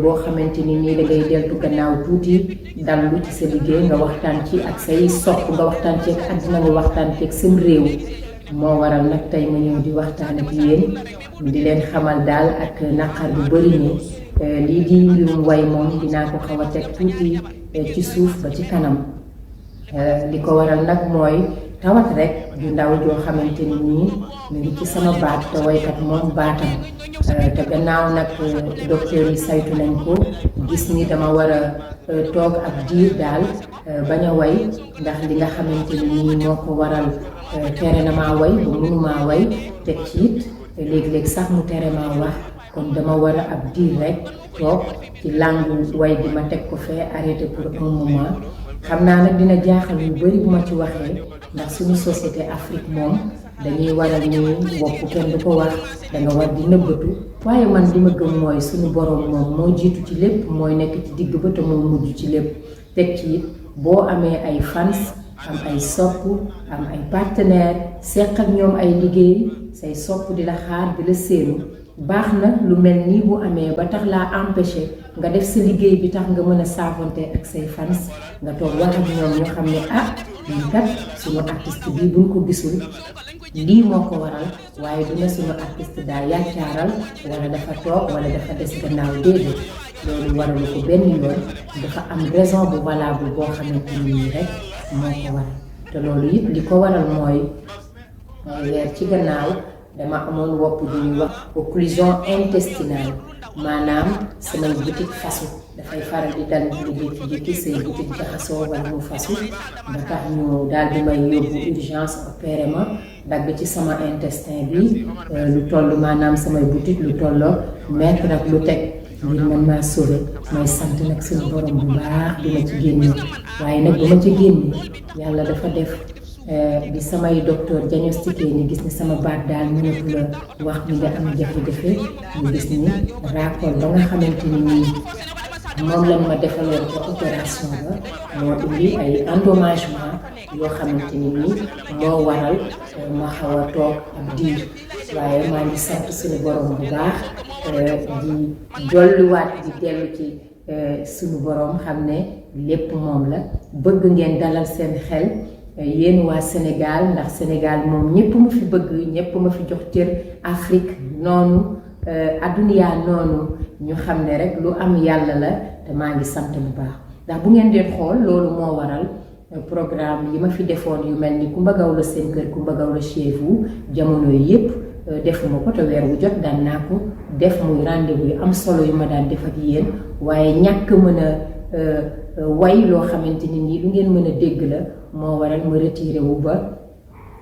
boo xamante ni nii da ngay deltu gannaaw tuuti dallu ci sa liggéey nga waxtaan ci ak say sopp nga waxtaan ci ak àddina nga waxtaan ci ak sam réew moo waral nag tey ma ñëw di waxtaan ak yéen di leen xamal daal ak naqar bu bëri ni lii di mbirum way moom dinaa ko xaw a teg tuuti ci suuf ba ci kanam li ko waral nag mooy tawat rek du ndaw joo xamante ni nii mu ngi ci sama baat te waykat moom baatam te gannaaw nag docteur yi saytu nañ ko gis ni dama war a toog ab diir daal bañ a way ndax li nga xamante ni nii moo ko waral tere na maa way ba mënumaa way teg ci it léeg-léeg sax mu tere maa wax kon dama war a ab diir rek toog ci langue way bi ma teg ko fee arrêté pour un moment xam naa nag dina jaaxal yu bari bu ma ci waxee ndax suñu société Afrique moom dañuy waral ni bopp kenn du ko wax danga war di nëbbatu waaye man li ma gëm mooy suñu borom moom moo jiitu ci lépp mooy nekk ci digg ba te moo mujj ci lépp teg ci it boo amee ay fans am ay sopp am ay partenaire seq ak ñoom ay liggéey say sopp di la xaar di la séenu baax na lu mel nii bu amee ba tax laa empêché nga def sa liggéey bi tax nga mën a saafante ak say fans nga toog wax ak ñoom ñu xam ne ah lii kat suñu artiste bii buñ ko gisul lii moo ko waral waaye dina suñu artiste daa yàccaaral wala dafa toog wala dafa des gannaaw déedéet loolu waralu ko benn yoon dafa am raison bu valable boo xamante ni nii rek moo ko waral te loolu it li ko waral mooy weer ci gannaaw dama amoon wopp bu ñuy wax occlusion intestinale maanaam samay butit fasu dafay faral di dal di jékki-jékki say butit jaxasoo wala mu fasu ba tax ñu daal di may yóbbu urgence opéré ma dagg ci sama intestin bi lu toll maanaam samay butit lu tolloo mètre ak lu teg ngir mën maa sauver may sant nag suñu borom bu baax di ma ci génne waaye nag bu ma ci génne yàlla dafa def bi samay docteur diagnostiqué ni gis ni sama baat daal mënatu la wax ni nga am jafe-jafe ñu gis ni raakool ba nga xamante ni nii moom lañ ma defaloon ca opération ba moo indi ay endommagement yoo xamante ni nii moo waral ma xaw a toog ab diir waaye maa ngi sant suñu borom bu baax di jolluwaat di dellu ci suñu borom xam ne lépp moom la bëgg ngeen dalal seen xel yéen waa Sénégal ndax Sénégal moom ñëpp ma fi bëgg ñëpp ma fi jox cër Afrique noonu adduniyaa noonu ñu xam ne rek lu am yàlla la te maa ngi sant bu baax ndax bu ngeen dee xool loolu moo waral programme yi ma fi defoon yu mel ni Coumba Gawlo seen kër Coumba Gawlo chez vous jamono yi yëpp defuma ko te weer wu jot daan naa ko def muy rendez-vous yu am solo yu ma daan def ak yéen waaye ñàkk mën a way loo xamante ni nii lu ngeen mën a dégg la moo waral ma retiré wu ba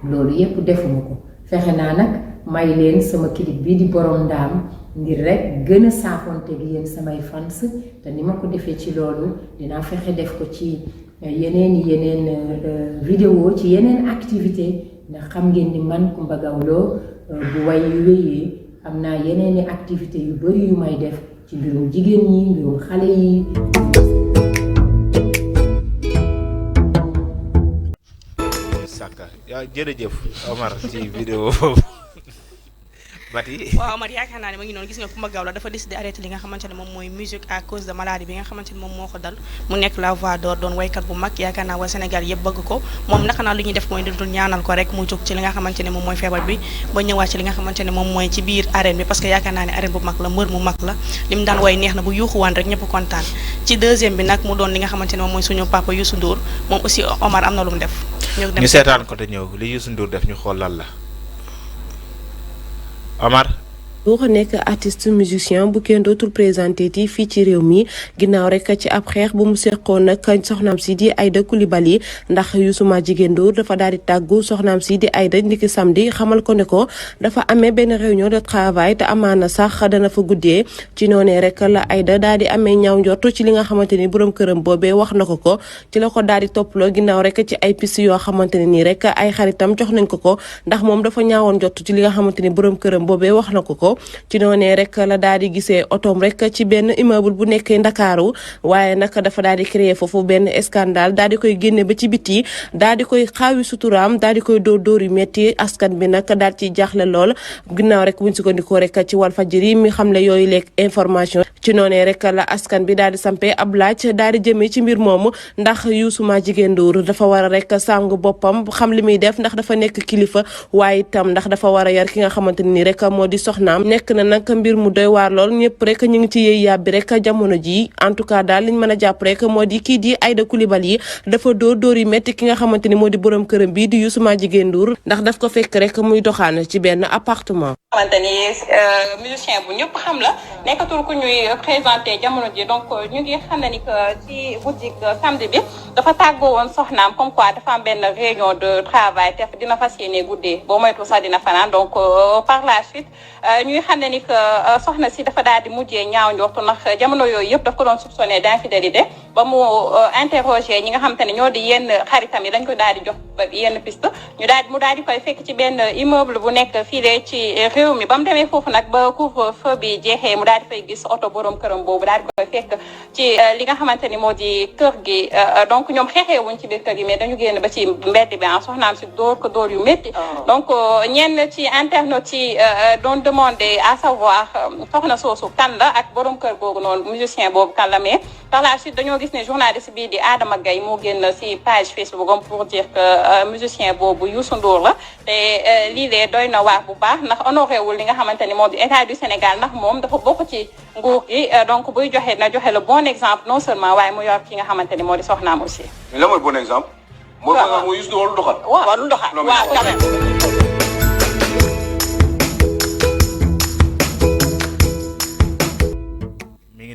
loolu yépp defuma ko fexe naa nag may leen sama clip bii di borom ndaam ngir rek gën a saafonte gi yéen samay fans te ni ma ko defee ci loolu dinaa fexe def ko ci yeneen vidéo ci yeneen activité ndax xam ngeen ni man Coumba Gawlo bu way yu wéyee am naa yeneeni activité yu bari yu may def ci mbirum jigéen ñi mbirum xale yi. jërëjëf Omar ci vidéo boobu Mati. waaw Omar yaakaar naa ne ma ngi noonu gis nga Coumba Gawlo dafa décidé arrêté li nga xamante ne moom mooy musique à cause de maladie bi nga xamante ne moom moo ko dal mu nekk la voix d'or doon waykat bu mag yaakaar naa waa Sénégal yëpp bëgg ko moom naka naa lu ñuy def mooy dul ñaanal ko rek mu jóg ci li nga xamante ne moom mooy feebar bi ba ñëwaat ci li nga xamante ne moom mooy ci biir arène bi parce que yaakaar naa ne arène bu mag la mbër mu mag la li mu daan way neex na bu yuuxuwaan rek ñëpp kontaan ci deuxième bi nag mu doon li nga xamante ne moom mooy suñu papa Youssou Ndour moom aussi Omar am na lu mu def ñu seetaan ko te ñëw li Youssou Ndour def ñu xool lan la Omar. boo ko nekk artiste musicien bu kenn dootul présenté ti fii ci réew mi ginnaaw rek ci ab xeex bu mu seqoon nag soxnaam si di Aïda Coulibaly ndax Youssou Madjiguène Ndour dafa daal di tàggu soxnaam si di Aïda ndiki samedi xamal ko ne ko dafa amee benn réunion de travail te amaana sax dana fa guddee ci noonee rek la Aïda daal di amee ñaaw njort ci li nga xamante ni borom këram boobee wax na ko ci la ko daal di topploo ginnaaw rek ci ay piste yoo xamante ne nii rek ay xaritam jox nañ ko ndax moom dafa ñaawoon njort ci li nga xamante ni borom këram boobee wax na ko ci noonee rek la daal di gisee otoom rek ci benn immeuble bu nekkee Ndakaaru waaye nag dafa daal di créer foofu benn scandale daal di koy génne ba ci biti daal di koy xaawi suturaam daal di koy dóor yu metti askan bi nag daal ci jaaxle lool ginnaaw rek buñ sukkandikoo rek ci Walfadjri mi xamle yooyu lekk information ci noonee rek la askan bi daal di sampee ab laaj daal di jëmee ci mbir moomu ndax Youssou Madjiguène Ndour dafa war a rek sàng boppam xam li muy def ndax dafa nekk kilifa waaye itam ndax dafa war a yar ki nga xamante ni rek moo di soxnaam nekk na nag mbir mu doy waar lool ñëpp rek ñu ngi ci yëy yàbbi rek jamono ji en tout cas daal liñ mën a jàpp rek moo di kii di Aïda Coulibaly dafa dóor yi métti ki nga xamante ni moo di borom këram bii di Youssou Madjiguène Ndour ndax daf ko fekk rek muy doxaan ci benn appartement. xamante ni musicien bu ñëpp xam la nekkatul ku ñuy présenté jamono ji donc ñu ngi xam ne ni que ci boutique samedi bi dafa tàggoo woon soxnaam comme quoi dafa am benn réunion de travail te dina fas yéene guddee boo moytu sax dina fanaan donc par la suite ñuy xam ne ni que soxna si dafa daal di mujjee ñaaw njortu ndax jamono yooyu yëpp daf ko doon soupçonné d'infidélité ba mu interroger ñi nga xamante ne ñoo di yenn xaritam yi dañ ko daal di jox yenn piste mu daal di koy fekk ci benn immeuble bu nekk fii ci réew mi ba mu demee foofu nag ba couvre-feu bi jeexee mu daal di fay gis oto borom këram boobu daal di koy fekk ci li nga xamante ni moo di kër gi donc ñoom xeexee wuñ ci biir kër gi mais dañu génn ba ci mbedd bi soxnaam si dóor ko dóor yu métti donc ñenn ci internautes yi doon demander à savoir soxna soosu kan la ak borom kër boobu noonu musicien boobu kan la mais par la suite dañoo gis ne journaliste bii di Adama Gaye moo génn si page Facebook am pour dire que musicien boobu Youssou Ndour la te lii lee doy na waar bu baax ndax honoré wul li nga xamante ni moo di état du Sénégal ndax moom dafa bokk ci nguur gi donc buy joxe na joxe le bon exemple non seulement waaye mu yor ki nga xamante ni moo di soxnaam aussi. mais lan mooy bon exemple. mooy par exemple Youssou Ndour lu doxal. waaw lu doxal waaw quand même.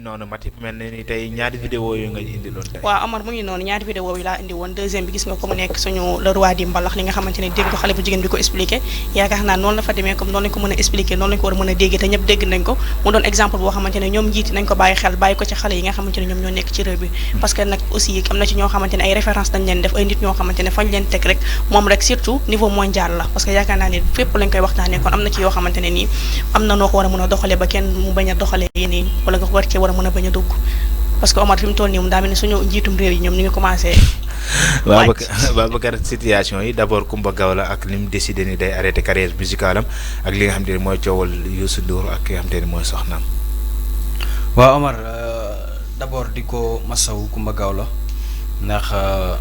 noonu Mati mel na ni tey ñaari vidéo yu nga indi loon tey. waaw Amar mu ngi noonu ñaari vidéo yi laa indi woon deuxième bi gis nga ko mu nekk suñu le roi di mbalax li nga xamante ne dégg ko xale bu jigéen bi ko expliqué yaakaar naa noonu la fa demee comme noonu lañ ko mën a expliqué noonu lañ ko war a mën a dégg te ñëpp dégg nañ ko mu doon exemple boo xamante ne ñoom njiiti nañ ko bàyyi xel bàyyi ko ci xale yi nga xamante ne ñoom ñoo nekk ci réew bi parce que nag aussi am na ci ñoo xamante ne ay référence dañ leen def ay nit ñoo xamante ne fañ leen teg rek moom rek surtout niveau mondial la parce que yaakaar naa ne fépp lañ koy waxtaanee kon am na ci yoo xamante ne nii am na noo ko war a mën a doxalee ba kenn mu bañ a doxalee yéen wala nga war cee war a mën a bañ a dugg parce que Omar fi mu toll nii moom daa mel ni suñu njiitum réew yi ñoom ñu ngi commencé. Babacar situation yi d'abord Coumba Gawlo ak ni mu décidé ni day arrêté carrière musicale am ak li nga xam te ne mooy coowal Youssou Ndour ak ki nga xam te ne mooy soxnaam. waaw Omar d'abord di ko masawu Coumba Gawlo ndax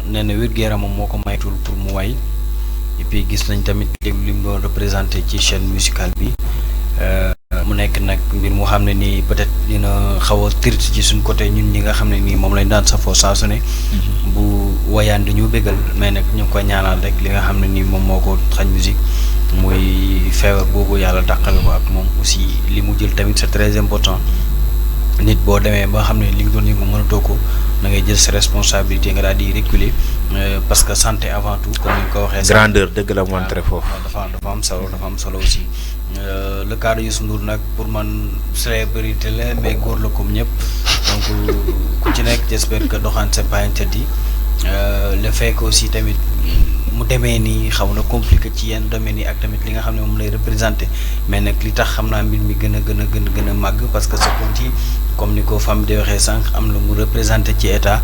nee na wér-gu-yaramam moo ko maytul pour mu way et puis gis nañ tamit li mu doon représenté ci chaîne musicale bi. mu nekk nag mbir mu xam ne nii peut-être dina xaw a triste ci suñ côté ñun ñi nga xam ne nii moom lañ daan safoo saa su ne bu wayaan di ñu bégal mais nag ñu ngi ko ñaanal rek li nga xam ne nii moom moo ko xañ musique muy feebar boobu yàlla dàqal ko ak moom aussi li mu jël tamit c'est très important nit boo demee ba xam ne li nga doon yëngu mënatoo ko da ngay jël sa responsabilité nga daal di reculer parce que santé avant tout comme ni nga ko waxee. grandeur dëgg la montré foofu. dafa am solo aussi. Le cas de Youssou Ndour nag pour man célébrité la mais góor la comme ñëpp donc ku ci nekk j'espère que doxaan c'est pas interdit le fait que aussi tamit mu demee nii xaw na compliqué ci yenn domaines yi ak tamit li nga xam ne moom lay représenté mais nag li tax xam naa mbir mi gën a màgg parce que ce qu'on dit comme ni ko femme di waxee sànq am la mu représenté ci état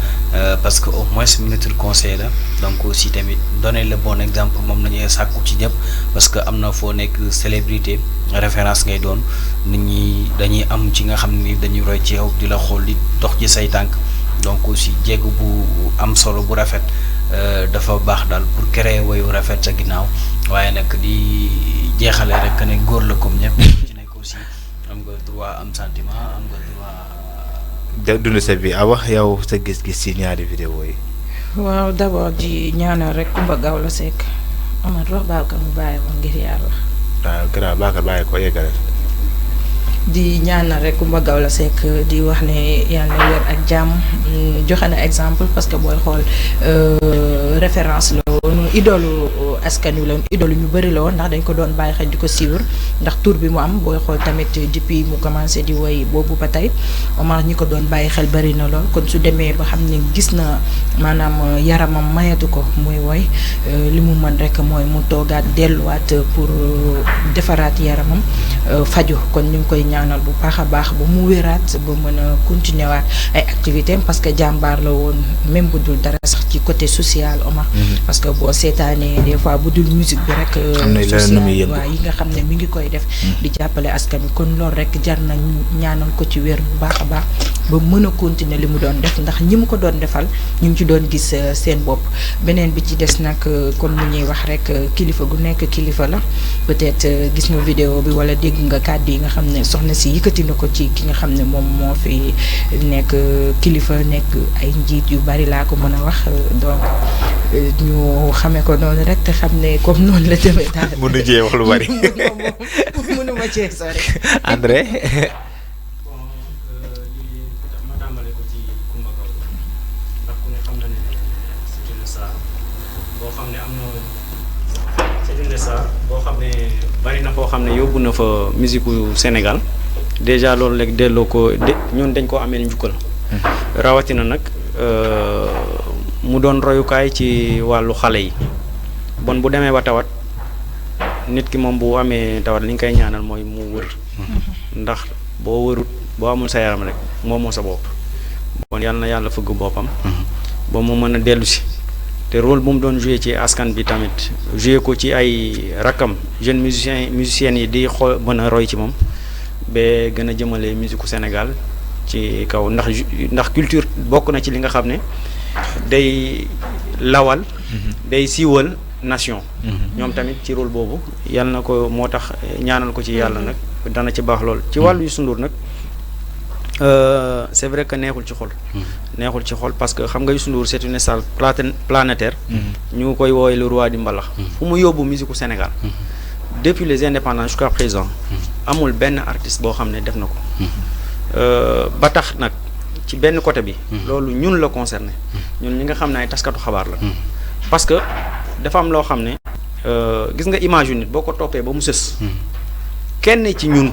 parce que au moins ministre conseil la donc aussi tamit donner le bon exemple moom la ñuy sàkku ci ñëpp parce que am na foo nekk célébrité référence ngay doon nit ñi dañuy am ci nga xam ne ni dañuy roy ci yow di la xool di dox ci say tànk donc aussi jéego bu am solo bu rafet dafa baax daal pour créer woyu rafet sa ginnaaw waaye nag di jeexale rek ne góor la comme ñëpp ci nekk aussi am nga droit am sentiment am nga droit. dund sa vie wax yow sa gis-gis ci ñaari vidéo yi. waaw d'abord di ñaanal rek Coumba Gawlo Seck Omar wax Babacar mu bàyyi ko ngir yàlla. waaw gannaaw Babacar bàyyi ko yeggale. di ñaanal rek Coumba Gawlo Seck di wax ne yàlla wér ak jàmm joxe na exemple parce que booy xool référence la woon idolu askan wi la woon idolu ñu bëri la woon ndax dañ ko doon bàyyi xel di ko suivre ndax tour bi mu am booy xool tamit depuis mu commencé di woy boobu ba tey Omar ñi ko doon bàyyi xel bëri na lool kon su demee ba xam ne gis na maanaam yaramam mayatu ko muy woy li mu mën rek mooy mu toogaat delluwaat pour defaraat yaramam faju kon ñu ngi koy ñaanal bu baax a baax ba mu wéraat ba mën a continuer waat ay activités parce que jàmbaar la woon même bu dul dara sax ci côté social Omar parce que boo seetaanee des fois bu dul musique bi rek social waaw yi nga xam ne mi ngi koy def di jàppale askan wi kon loolu rek jar na ñaanal ko ci wér bu baax a baax ba mën a continuer li mu doon def ndax ñi mu ko doon defal ñu ngi ci doon gis seen bopp. beneen bi ci des nag comme ni ñuy wax rek kilifa gu nekk kilifa la peut-être gis nga vidéo bi wala dégg nga kàddu yi nga xam ne soxna si yëkkati na ko ci ki nga xam ne moom moo fi nekk kilifa nekk ay njiit yu bari laa ko mën a wax donc ñu xamee ko noonu rek te xam ne comme noonu la demee daal. mënu cee wax lu bari. mënuma cee sori. André. ma tàmbale ko ci Coumba Gawlo ndax ku ne xam na ne c'est une star boo xam ne am na c'est une star boo xam ne bari na foo xam ne yóbbu na fa musique Sénégal déjà loolu rek delloo ko ñun dañ koo amee njukkal. rawatina nag mu doon royukaay ci wàllu xale yi bon bu demee ba tawat nit ki moom bu amee tawat li ñu koy ñaanal mooy mu wër ndax boo wërut boo amul sa yaram rek moo sa bopp bon yàlla na yàlla fëgg boppam ba mu mën a dellu si te rôle bu mu doon joué ci askan bi tamit joué ko ci ay rakkam jeunes musiciens yi di xool mën a roy ci moom ba gën a jëmale musique Sénégal ci kaw ndax culture bokk na ci li nga xam ne day lawal day siiwal nation ñoom tamit ci rôle boobu yàlla na ko moo tax ñaanal ko ci yàlla nag dana ci baax lool ci wàllu Youssou Ndour nag c'est vrai que neexul ci xol parce que xam nga Youssou Ndour c'est une star planétaire ñu koy woowee le roi du mbalax fu mu yóbbu musique Sénégal depuis les indépendances jusqu'à présent amul benn artiste boo xam ne def na ko ba tax nag ci benn côté bi loolu ñun la concerné ñun ñi nga xam ne ay taskatu xabaar la parce que dafa am loo xam ne gis nga image yu nit boo ko toppee ba mu sës kenn ci ñun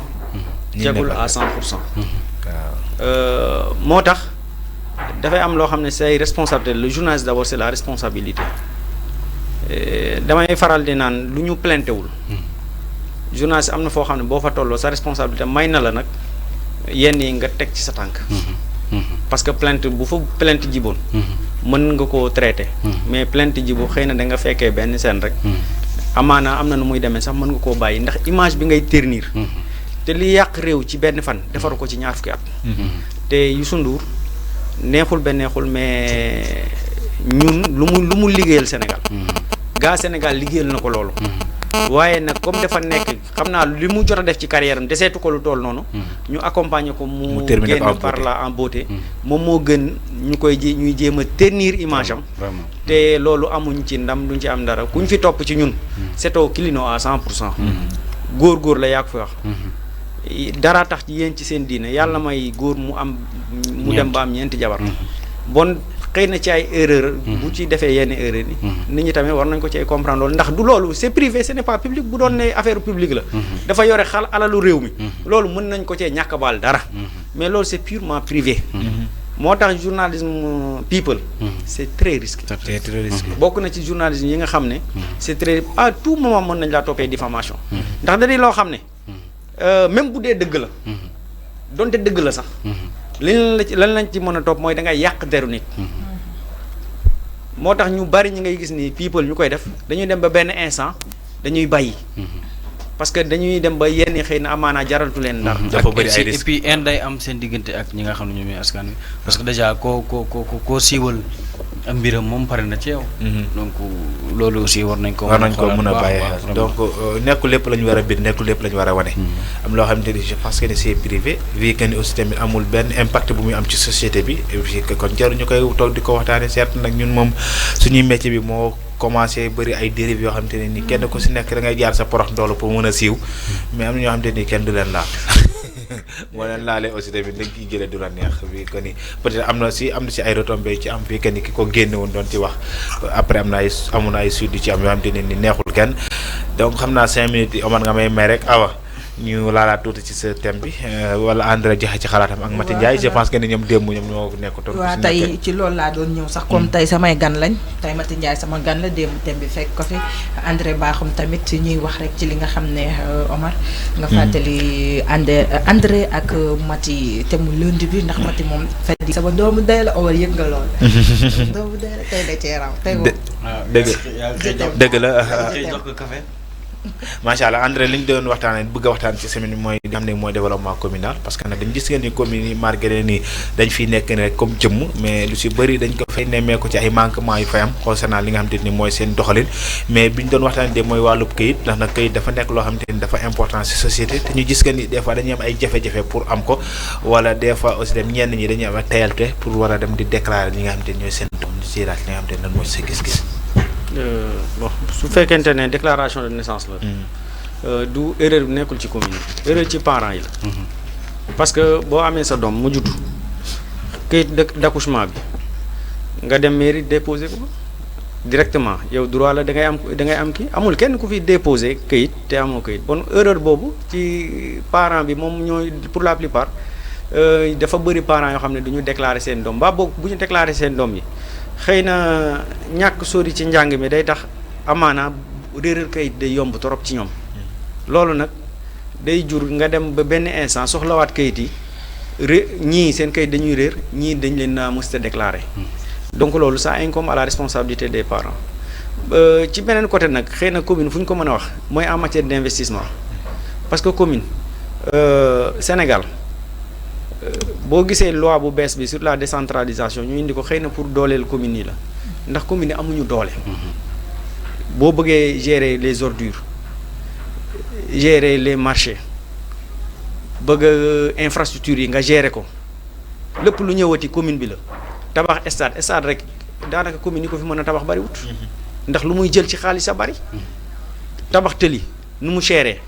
jagul à 100%. moo tax dafay am loo xam ne c'est responsabilité le journaliste d'abord c'est la responsabilité damay faral di naan lu ñu plaintewul journaliste am na foo xam ne boo fa tolloo sa responsabilité may na la nag yenn yi nga teg ci sa tànk parce que plainte bu fa plainte jiboon mën nga koo traité mais plainte jibo xëy na da nga fekkee benn scène rek amaana am na nu muy demee sax mën nga koo bàyyi ndax image bi ngay ternir te li yàq réew ci benn fan defaru ko ci ñaar fukki at te Youssou Ndour neexul ba neexul mais ñun lu mu liggéeyal Sénégal gaa Sénégal liggéeyal na ko loolu waaye nag comme dafa nekk xam naa li mu jot a def ci carrière am deseetu ko lu toll noonu ñu accompagner ko mu génn par là en beauté moom moo gën ñu koy ñuy jéem a tenir image am te loolu amuñ ci ndam duñ ci am dara kuñ fi topp ci ñun setoo kilino à 100%. góor la yaa ko fi wax dara tax ci yéen ci seen diine yàlla may góor mu dem ba am ñeenti jabar bon xëy na ci ay erreur bu ci defee yenn erreur yi nit ñi tamit war nañ ko ci ay comprendre loolu ndax du loolu c'est privé ce n'est pas public bu doon ne affaire publique la dafa yore alalu réew mi loolu mën nañ ko cee ñàkk baal dara mais loolu c'est purement privé moo tax journalisme people c'est très risqué bokk na ci journalisme yi nga xam ne c'est très à tout moment mën nañ laa toppee diffamation ndax da di loo xam ne même bu dee dëgg la donte dëgg la sax lan lañ ci mën a topp mooy da ngay yàq deru nit moo tax ñu bari ñi ngay gis ni people ñu koy def dañuy dem ba benn instant dañuy bàyyi parce que dañuy dem ba yenn xëy na amaanaa jaraltu leen dara dafa bëri ay risques et puis en day am seen diggante ak ñi nga xam ne ñoom ñooy askan wi parce que déjà koo siiwal am mbiram moom pare na ci yow donc loolu aussi war nañ ko mën a bàyyi xel donc nekkul lépp la ñu war a bind nekkul lépp la ñu war a wane am loo xam ne je pense que c'est privé vu que ni aussi tamit amul benn impact bu muy am ci société bi et puis kon jaru ñu koy toog di ko waxtaane certes nag ñun moom suñuy métier bi moo commencé bëri ay dérives yoo xam te ne ni kenn ku si nekk da ngay jaar sa porox ndoolu pour mën a siiw mais am na ñoo xam te ni kenn du leen laal moo leen laalee aussi tamit dañ ciy jëlee du la neex bi que ni peut-être am na si ay retombées ci am fii que ni ki ko génne woon doon ci wax après amoon na ay suite ci am yoo xam te ne ni neexul kenn donc xam naa 5 minutes yi Omar nga may rek awa ñu laalaat tuuti ci sa thème bi wala André joxe ci xalaatam ak Mati Ndiaye je pense que ni ñoom démb ñoom ñoo nekkoon. waaw tey ci loolu laa doon ñëw sax comme tey samay gan lañ tey Mati Ndiaye sama gan la démb thème bi fekk ko fi André Bakhoum tamit ñuy wax rek ci li nga xam ne Omar. nga fàttali André ak Mati thème mu lundi bi ndax Mati moom fekk di sama doomu day la Omar yëg nga lool. doomu day la tey da cee raw tey moom. dëgg la. jox ko café. macha allah André li ñu doon waxtaanee bëgg a waxtaan ci semaine bi mooy li xam ne mooy développement communal parce que nag dañ gis ngeen ni communes yi malgré ni dañ fiy nekk ne rek comme jëmm mais lu si bëri dañ ko fay nemmeeku ci ay manquements yu fay am concernant li nga xam te ni mooy seen doxalin mais bi ñu doon waxtaanee de mooy wàllub këyit ndax nag këyit dafa nekk loo xam te ni dafa important si société te ñu gis que ni des fois dañuy am ay jafe-jafe pour am ko wala des fois aussi dem ñenn ñi dañuy am ak tayalte pour war a dem di déclarer li nga xam te ni ñooy seen doom ñu siy laaj li nga xam te ni lan mooy sa gis-gis. Bon su fekkente ne déclaration de naissance la. du erreur bi nekkul ci commune yi erreur ci parents yi la. parce que boo amee sa doom mu juddu këyit d'accouchement bi nga dem mairie déposer ko directement yow droit la da ngay am kii amul kenn ku fi déposer këyit te amoo këyit bon erreur boobu ci parent bi moom ñooy pour la plupart dafa bëri parents yoo xam ne du ñu déclarer seen doom ba boog bu ñu déclarer seen doom yi xëy na ñàkk sori ci njàng mi day tax amaana réeral këyit day yomb trop ci ñoom. loolu nag day jur nga dem ba benn instant soxlawaat kayit yi ñii seen kayit dañuy réer ñii dañ leen naa mës a déclarer donc loolu ça incombe à la responsabilité des parents ci beneen côté nag xëy na commune fu ñu ko mën a wax mooy en matière d'investissement parce que commune Sénégal boo gisee loi bu bees bi sur la décentralisation ñu indi ko xëy na pour dooleel communes yi la ndax communes yi amuñu doole boo bëggee gérer les ordures gérer les marchés bëgg infrastructure yi nga gérer ko lépp lu ñëwati commune bi la tabax stade rek daanaka commune yi ko fi mën a tabax bariwut ndax lu muy jël ci xaalis a bari tabax tëli nu mu chéré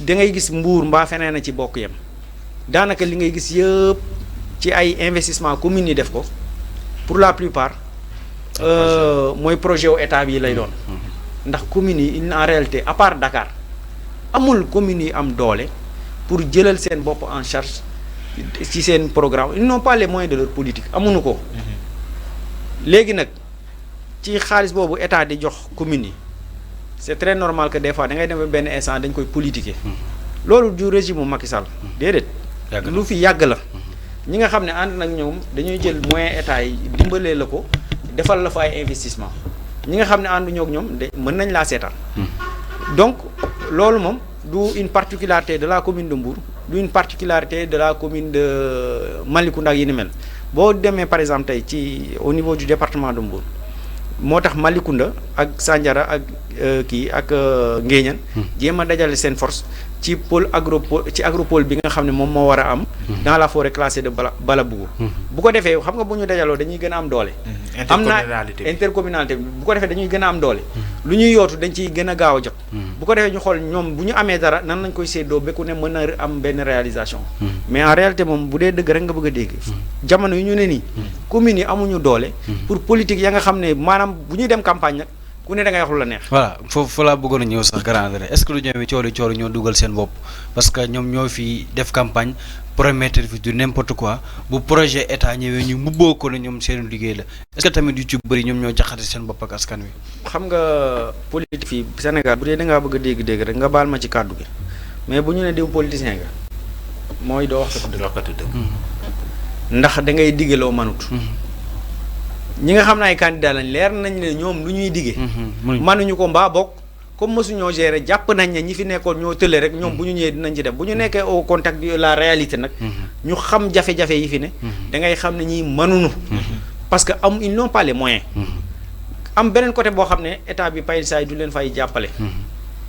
da ngay gis Mbuur mbaa feneen a ci bokk yem daanaka li ngay gis yëpp ci ay investissement communes yi def ko pour la plupart mooy projet wu état bi lay doon ndax communes yi en réalité à part Dakar amul communes yi am doole pour jëlal seen bopp en charge ci seen programme ils n'ont pas les moyens de leur politique amuñu ko léegi nag ci xaalis boobu état di jox communes yi c'est très normal que des fois da ngay dem ba benn instant dañ koy politiquer loolu du régime Macky Sall déedéet lu fi yàgg la ñi nga xam ne ànd nag ñoom dañuy jël moyen état yi dimbalee la ko defal la fa ay investissement ñi nga xam ne ànduñoo ak ñoom de mën nañ laa seetaan donc loolu moom du une particularité de la commune de Mbour du une particularité de la commune de Malicounda ak yi ni mel boo demee par exemple tey ci au niveau du département de Mbour moo tax Malicounda ak Sandiara ak kii ak Nguéniène jéem a dajale seen force ci pôle agropole bi nga xam ne moom moo war a am dans la forêt classée de Balabougou bu ko defee xam nga bu ñu dajaloo dañuy gën a am doole am na intercommunalité bi bu ko defee dañuy gën a am doole lu ñuy yootu dañ ciy gën a gaaw a jot bu ko defee ñu xool ñoom bu ñu amee dara nan lañ koy séddoo ba ku ne mën a am benn réalisation mais en réalité moom bu dee dëgg rek nga bëgg a dégg jamono yu ñu ne nii communes yi amuñu doole pour politique ya nga xam ne maanaam bu ñuy dem campagne nag ku ne da ngay wax lu la neex. voilà foofu laa bëggoon a ñëw sax grand est-ce que du ñoom coori ñoo dugal seen bopp parce que ñoom ñoo fi def campagne promettre fi du n'importe quoi bu projet état ñëwee ñu mubboo ko ne ñoom seen liggéey la est-ce que tamit yu ci bëri ñoom ñoo jaxate seen bopp ak askan wi. xam nga politique fii Sénégal bu dee da ngaa bëgg a dégg rek nga baal ma ci kàddu gi mais bu ñu ne diw politicien nga mooy doo wax dëgg ndax da ngay diggaloo manut ñi nga xam ne ay candidat lañ leer nañ ne ñoom lu ñuy diggee mënuñu ko mbaa bokk comme mësuñoo gérer jàpp nañ ne ñi fi nekkoon ñoo tële rek ñoom bu ñu ñëwee dinañ ci def bu ñu nekkee au contact de la réalité nag ñu xam jafe-jafe yi fi ne da ngay xam ne ñi mënuñu parce que ils n'ont pas les moyens am beneen côté boo xam ne état bi pay saa yi du leen fay jàppale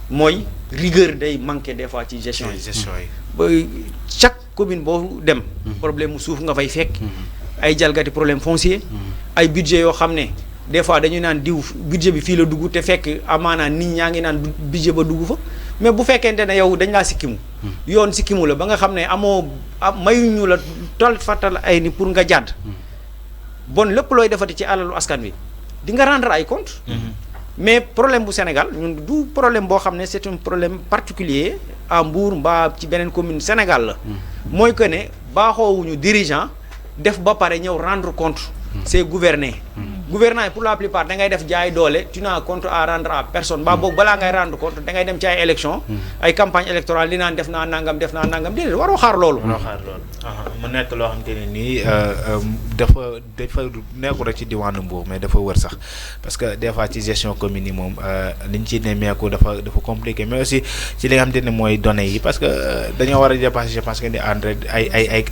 mooy rigueur day manqué des fois ci gestion yi ba chaque commune boo dem problème mu suuf nga fay fekk ay jalgati problème foncier ay budget yoo xam ne des fois dañuy naan diw budget bi fii la dugg te fekk amaanaa nit ñaa ngi naan budget ba dugg fa mais bu fekkente ne yow dañ laa sikkimu yoon sikkimu la ba nga xam ne mayuñu la tol fattal ay ni pour nga jàdd bon lépp looy defati ci alalu askan wi di nga rendre ay compte mais problème bu Sénégal ñun du problème boo xam ne c'est un problème particulier à Mbour mbaa ci beneen commune Sénégal la mooy que ne baaxoowuñu dirigeant def ba pare ñëw rendre compte c'est gouverner gouvernants yi pour la plupart da ngay def jaay doole tu n'as compte à rendre à personne ba boog balaa ngay rendre compte da ngay dem ci ay élection ay campagne électorale li naan def naa nangam déedéet waroo xaar loolu mu nekk loo xamante ne nii dafa nekkul rek ci diwaanu Mbour mais dafa wër sax parce que des fois ci gestion commune yi moom liñ ci nemmeeku dafa compliqué mais aussi ci li nga xamante ne mooy données yi parce que dañoo war a dépasser je pense que ni André ay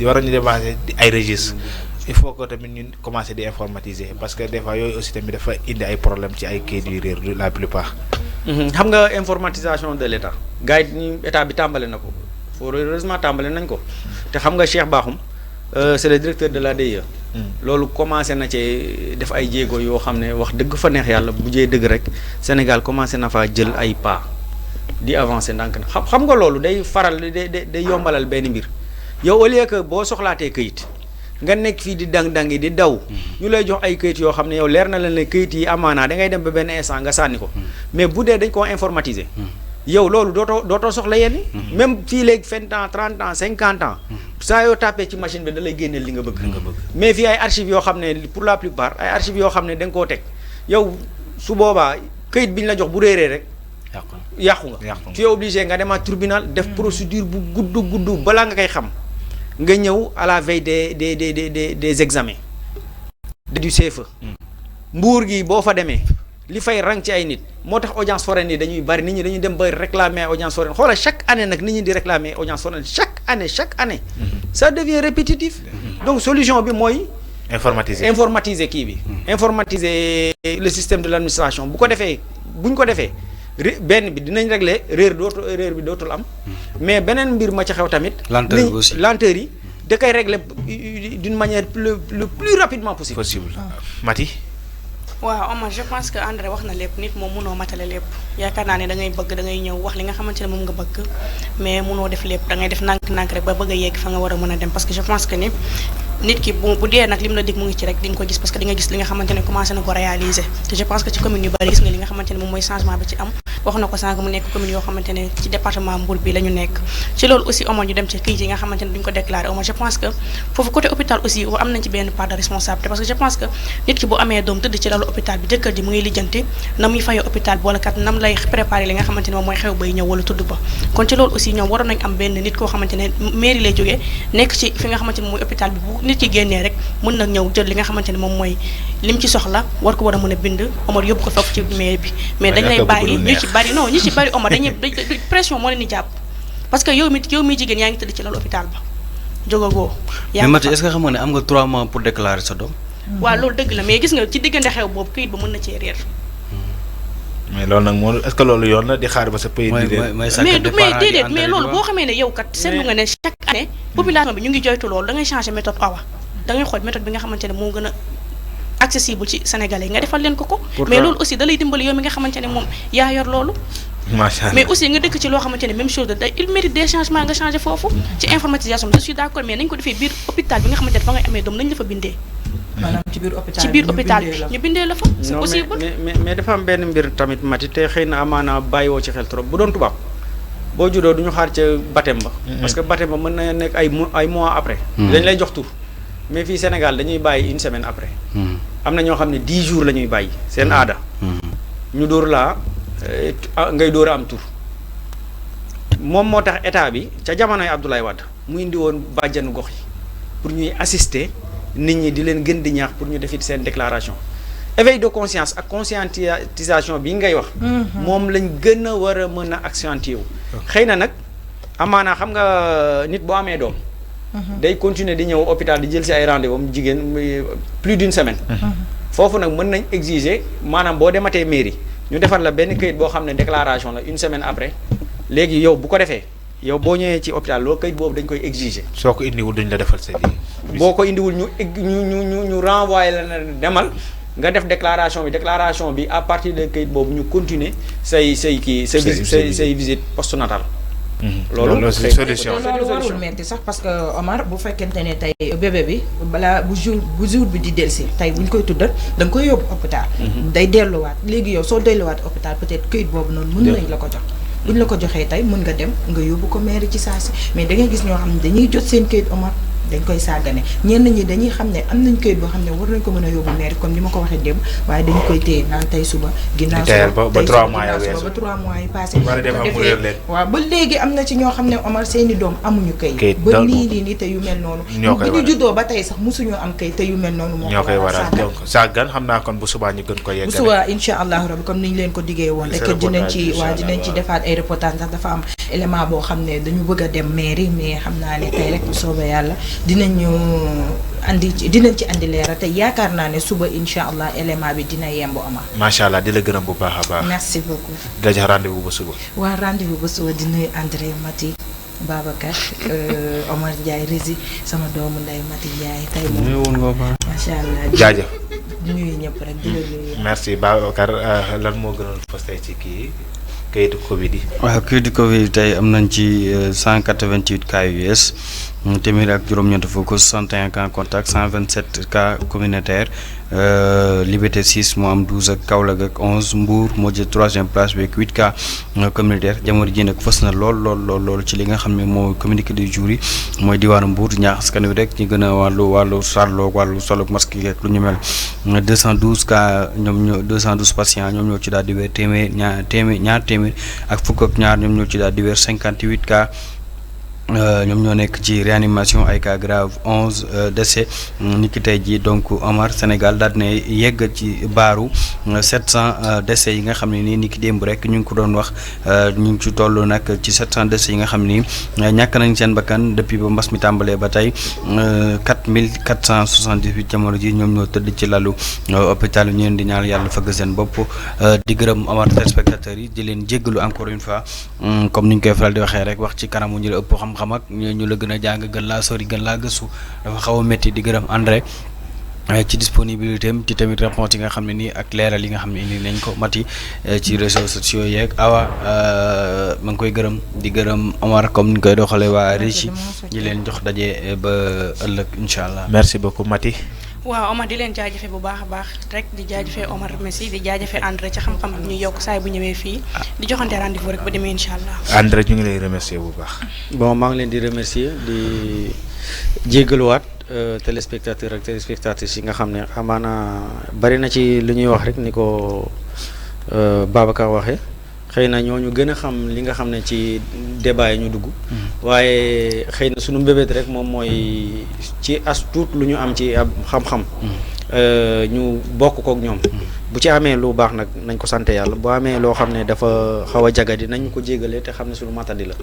war nañu dépasser ay registres il faut que tamit ñun commencer di informatiser parce que des fois yooyu aussi tamit dafa indi ay problème ci ay kayit yu réer la plupart. xam nga informatisation de l'état gars yi état bi tàmbale na ko heureusement tàmbale nañ ko te xam nga Cheikh Bakhoum c'est le directeur de l'ADIE. loolu commencé na ci def ay jéego yoo xam ne wax dëgg fa neex yàlla bu jee dëgg rek Sénégal commencé na faa jël ay pas di avancer ndànk na xam nga loolu day faral day yombalal benn mbir yow au lieu que boo soxlaatee këyit nga nekk fii di dang-dang yi di daw ñu lay jox ay këyit yoo xam ne yow leer na la ne këyit yi amaanaa da ngay dem ba benn instant nga sànni ko mais bu dee dañ koo informatiser yow loolu dootoo soxla yenn même fii léegi 20 ans 30 ans 50 ans saa yoo tapé ci machine bi da lay génneel li nga bëgg mais fii ay archives yoo xam ne pour la plupart ay archives yoo xam ne da nga koo teg yow su boobaa këyit bi ñu la jox bu réeree rek yàqu nga tu es obligé nga demaat tribunal def procédure bu gudd balaa nga koy xam nga ñëw à la veille des examens du CFEE Mbour gi boo fa demee li fay rang ci ay nit moo tax audience foraine yi dañuy bari nit ñi dañuy dem ba réclamer audience foraine xoolal chaque année nag nit ñi di réclamer audience foraine chaque année ça devient répétitif donc solution bi mooy informatiser kii bi informatiser le système de l'administration bu ñu ko defee benn bi dinañ régler erreur bi dootul am mais beneen mbir ma ci xew tamit lenteur yi da koy régler d'une manière le plus rapidement possible Mati. waaw Omar je pense que André wax na lépp nit moom mënoo matale lépp yaakaar naa ne da ngay ñëw wax li nga xamante ne moom nga bëgg mais mënoo def lépp da ngay def nànk-nànk rek ba bëgg a yegg fa nga war a mën a dem parce que je pense que ni nit ki bu dee nag lim la dig mu ngi ci rek di nga ko gis parce que di nga gis li nga xamante ne commencé na ko réaliser te je pense que ci commune yu bari gis nga li nga xamante ne moom mooy changement bi ci am wax na ko sànq mu nekk commune yoo xamante ne ci département Mbour bi la ñu nekk ci loolu aussi Omar ñu dem ci këyit yi nga xamante ne duñ ko déclaré Omar je pense que foofu côté hôpital aussi am nañ ci benn part de responsabilité parce que je pense que nit ki bu amee doom tëdd ci lalu hôpital bi jëkkër ji mu ngi lijjanti na muy fayoo hôpital bi wala kat nam lay préparé li nga xamante ne moom mooy xew bay ñëw wala tudd ba kon ci loolu aussi ñoom waroon nañ am benn nit koo xamante ne mairie lay jógee nekk ci fi nga xamante ne mooy hôpital bi bu nit ki génnee rek mën na ñëw jël li nga xamante ne moom mooy lim ci soxla war ko war a mën a bind Omar yóbbu ko foofu ci mairie bi mais dañ lay bàyyi ñu ci bari Omar dañuy pression moo leen di jàpp parce que yow mi jigéen yaa ngi tëdd ci lalu hôpital ba jógagoo mais Mati est-ce que xam nga ne am nga 3 mois pour déclarer sa doom waaw loolu dëgg la mais gis nga ci diggante xew boobu këyit ba mën na cee réer mais loolu nag moo est-ce que loolu yoon la di xaar ba sa pays di réer mais déedéet mais loolu boo xamee ne yow kat seetlu nga ne chaque année population bi ñu ngi joytu loolu da ngay changer méthode awa da ngay xool méthode bi nga xamante ne moo gën a accessible ci Sénégalais yi nga defal leen ko mais loolu aussi da lay dimbali yow mi nga xamante ne moom yaa yor loolu macha Allah mais aussi nga dëkk ci loo xamante ne même chose day il mérite des changements nga changer foofu ci informatisation je suis d'accord mais nañ ko defee biir hôpital bi nga xamante ne fa ngay amee doom nañ la fa bindee maanaam ci biir hôpital bi ñu bindee la fa c'est possible mais dafa am benn mbir tamit Mati te xëy na amaana bàyyiwoo ci xel trop bu doon tubaab boo juddoo du ñu xaar ca baptême ba parce que baptême ba mën na nekk ay mois après dañ lay jox tur mais fii Sénégal dañuy bàyyi une semaine après am na ñoo xam ne 10 jours la ñuy bàyyi seen aada ñu dóor laa ngay dóor a am tur moom moo tax état bi ca jamonoy Abdoulaye Wade mu indi woon bàjjanu gox yi pour ñuy assister nit ñi di leen gën di ñaax pour ñu defit seen déclaration éveil de conscience ak conscientisation bi ngay wax moom lañ gën a war a mën a accentuer wu xëy na nag amaanaa xam nga nit boo amee doom day continuer di ñëw hôpital di jël si ay rendez-vous am jigéen plus d'une semaine foofu nag mën nañ exiger maanaam boo dematee mairie ñu defar la benn këyit boo xam ne déclaration la une semaine après léegi yow bu ko defee yow boo ñëwee ci hôpital loolu këyit boobu dañ koy exiger soo ko indiwul duñ la defal sa lii boo ko indiwul ñu renvoyer la na demal nga def déclaration bi à partir de këyit boobu ñu continuer say visite postnatale loolu solution loolu warul metti sax parce que Omar bu fekkente ne tey bébé bi balaa bu jour bi di delsi tey bu ñu koy tuddal da nga koy yóbbu hôpital day delluwaat léegi yow soo delluwaat hôpital peut-être këyit boobu noonu mën nañ la ko jox bu ñu la ko joxee tey mën nga dem nga yóbbu ko mairie ci saa si mais da ngay gis ñoo xam ne dañuy jot seen këyit Omar dañ koy sàggane ñenn ñi dañuy xam ne am nañ këyit boo xam ne war nañ ko mën a yóbbu mairie comme ni ma ko waxee démb waaye dañu koy téye naan tey suba ginnaaw suba ba 3 mois ya weesu ba 3 mois yi passé waaw ba léegi am na ci ñoo xam ne Omar seeni doom amuñu këyit ba nii te yu mel noonu bu ñu juddoo ba tey sax mosuñoo am këyit te yu mel noonu ñoo koy waral donc sàggan xam naa kon bu subaa ñu gën ko yeggale bu subaa incha allahu rabbi comme niñ leen ko diggee woon rek dinañ ci defaat ay reportage ndax dafa am élément boo xam ne dañu bëgg a dem mairie mais xam naa ne tey rek bu soobee yàlla dinañ ci andi leeral te yaakaar naa ne suba incha allah élément bi dina yemb Omar. macha allah di la gërëm bu baax a baax. merci beaucoup. di la jox rendez-vous ba suba. waa rendez-vous ba suba di nuyu André Mati Babacar Omar Ndiaye Rési sama doomu nday Mati Ndiaye tey moom macha allah. jaajëf di nuyu ñëpp rek di la nuyu. merci Babacar lan moo gënoon fas tey ci kii kayitu Covid yi. waaw kayitu Covid tey am nañ ci 188 cas yu yees téeméer ak juróom-ñeent fukk 61 cas contact 127 cas communautaire Liberté 6 moo am 12 ak Kaolack ak 11 Mbour moo jël 3e place bi ak 8 cas communautaire jamono ji nag fës na lool ci li nga xam ne moo communiqué du jour yi mooy diwaanu Mbour ñaax askan wi rek ñu gën a wàllu sarloog wàllu solog masque yi ak lu ñu mel 212 cas ñoom 212 patients ñoom ñoo ci daal di wér ñaar téeméer ak fukk ak ñaar ñoom ñoo ci daal di wér 58 cas ñoom ñoo nekk ci réanimation ay cas grave 11 décès ni ki tey jii donc Omar Sénégal daal dina yegg ci baaru 700 décès yi nga xam ne nii ni ki démb rek ñu ngi ko doon wax ñu ngi ci toll nag ci 700 décès yi nga xam ni ñàkk nañ seen bakkan depuis ba mbas mi tàmbalee ba tey 4478 jamono ji ñoom ñoo tëdd ci lalu hôpital ñu leen di ñaan yàlla fëgg seen bopp di gërëm Omar téléspectateurs yi di leen jéggalu encore une fois comme ni ñu koy faral di waxee rek wax ci kanamu ñu la ëpp xam-xam ak ñu la gën a jàng gën laa sori gën laa gëstu dafa xaw a métti di gërëm André ci disponibilité am ci tamit réponse yi nga xam ne nii ak leeral yi nga xam ne indi nañ ko Mati ci réseaux sociaux yeeg Awa ma ngi koy gërëm di gërëm Omar comme ni koy doxalee waa Régi di leen jox daje ba ëllëg incha allah. merci beaucoup Mati. waaw Omar di leen jaajëfe bu baax a baax rek di jaajëfe Omar Messi di jaajëfe André ci xam-xam bi ñuy yokk saay bu ñëwee fii di joxante rendez-vous rek ba demee incha allah. André ñu ngi lay remercier bu baax. bon maa ngi leen di remercier di jéggaluwaat téléspectateur ak téléspectatrices yi nga xam ne amaana bari na ci lu ñuy wax rek ni ko Babacar waxee xëy na ñooñu gën a xam li nga xam ne ci débat yi ñu dugg. waaye xëy na sunu mbébét rek moom mooy ci as tuut lu ñu am ci ab xam-xam. ñu bokk kook ñoom. bu ci amee lu baax nag nañ ko sant yàlla bu amee loo xam ne dafa xaw a jagadi nañ ko jégalee te xam ne sunu matadi la.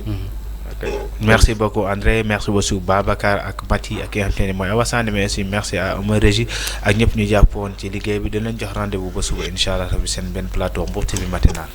merci beaucoup André merci beaucoup Babacar ak Mati ak ki nga xam ne mooy Awa Sane mais aussi merci à Omar Régi ak ñëpp ñu jàppoon ci liggéey bi dinañ jox rendez-vous ba suba incha allah rabbi seen benn plateau Mbour TV matinal.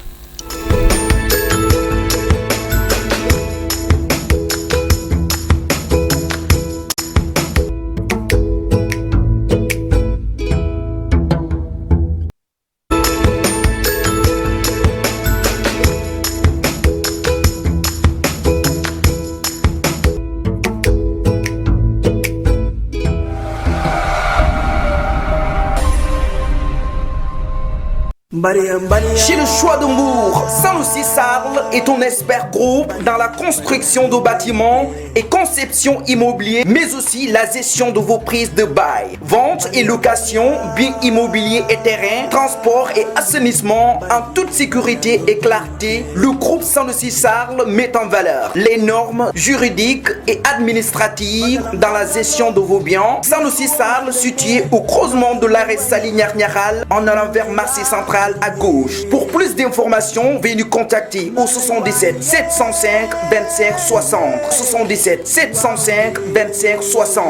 Chez le Choix de Mbour, Sanoussi Sarl est ton expert groupe dans la construction de bâtiments et conception immobilier, mais aussi la gestion de vos prises de bail, vente et location, biens immobiliers et terrains, transport et assainissement en toute sécurité et clarté. Le groupe Sanoussi Sarl met en valeur les normes juridiques et administratives dans la gestion de vos biens. Sanoussi Sarl, situé au croisement de l'arrêt Saly-Niaral en allant vers Marseille Centrale à gauche. Pour plus d'informations, veuillez nous contacter au 77 705 25 60. 77 705 25 60.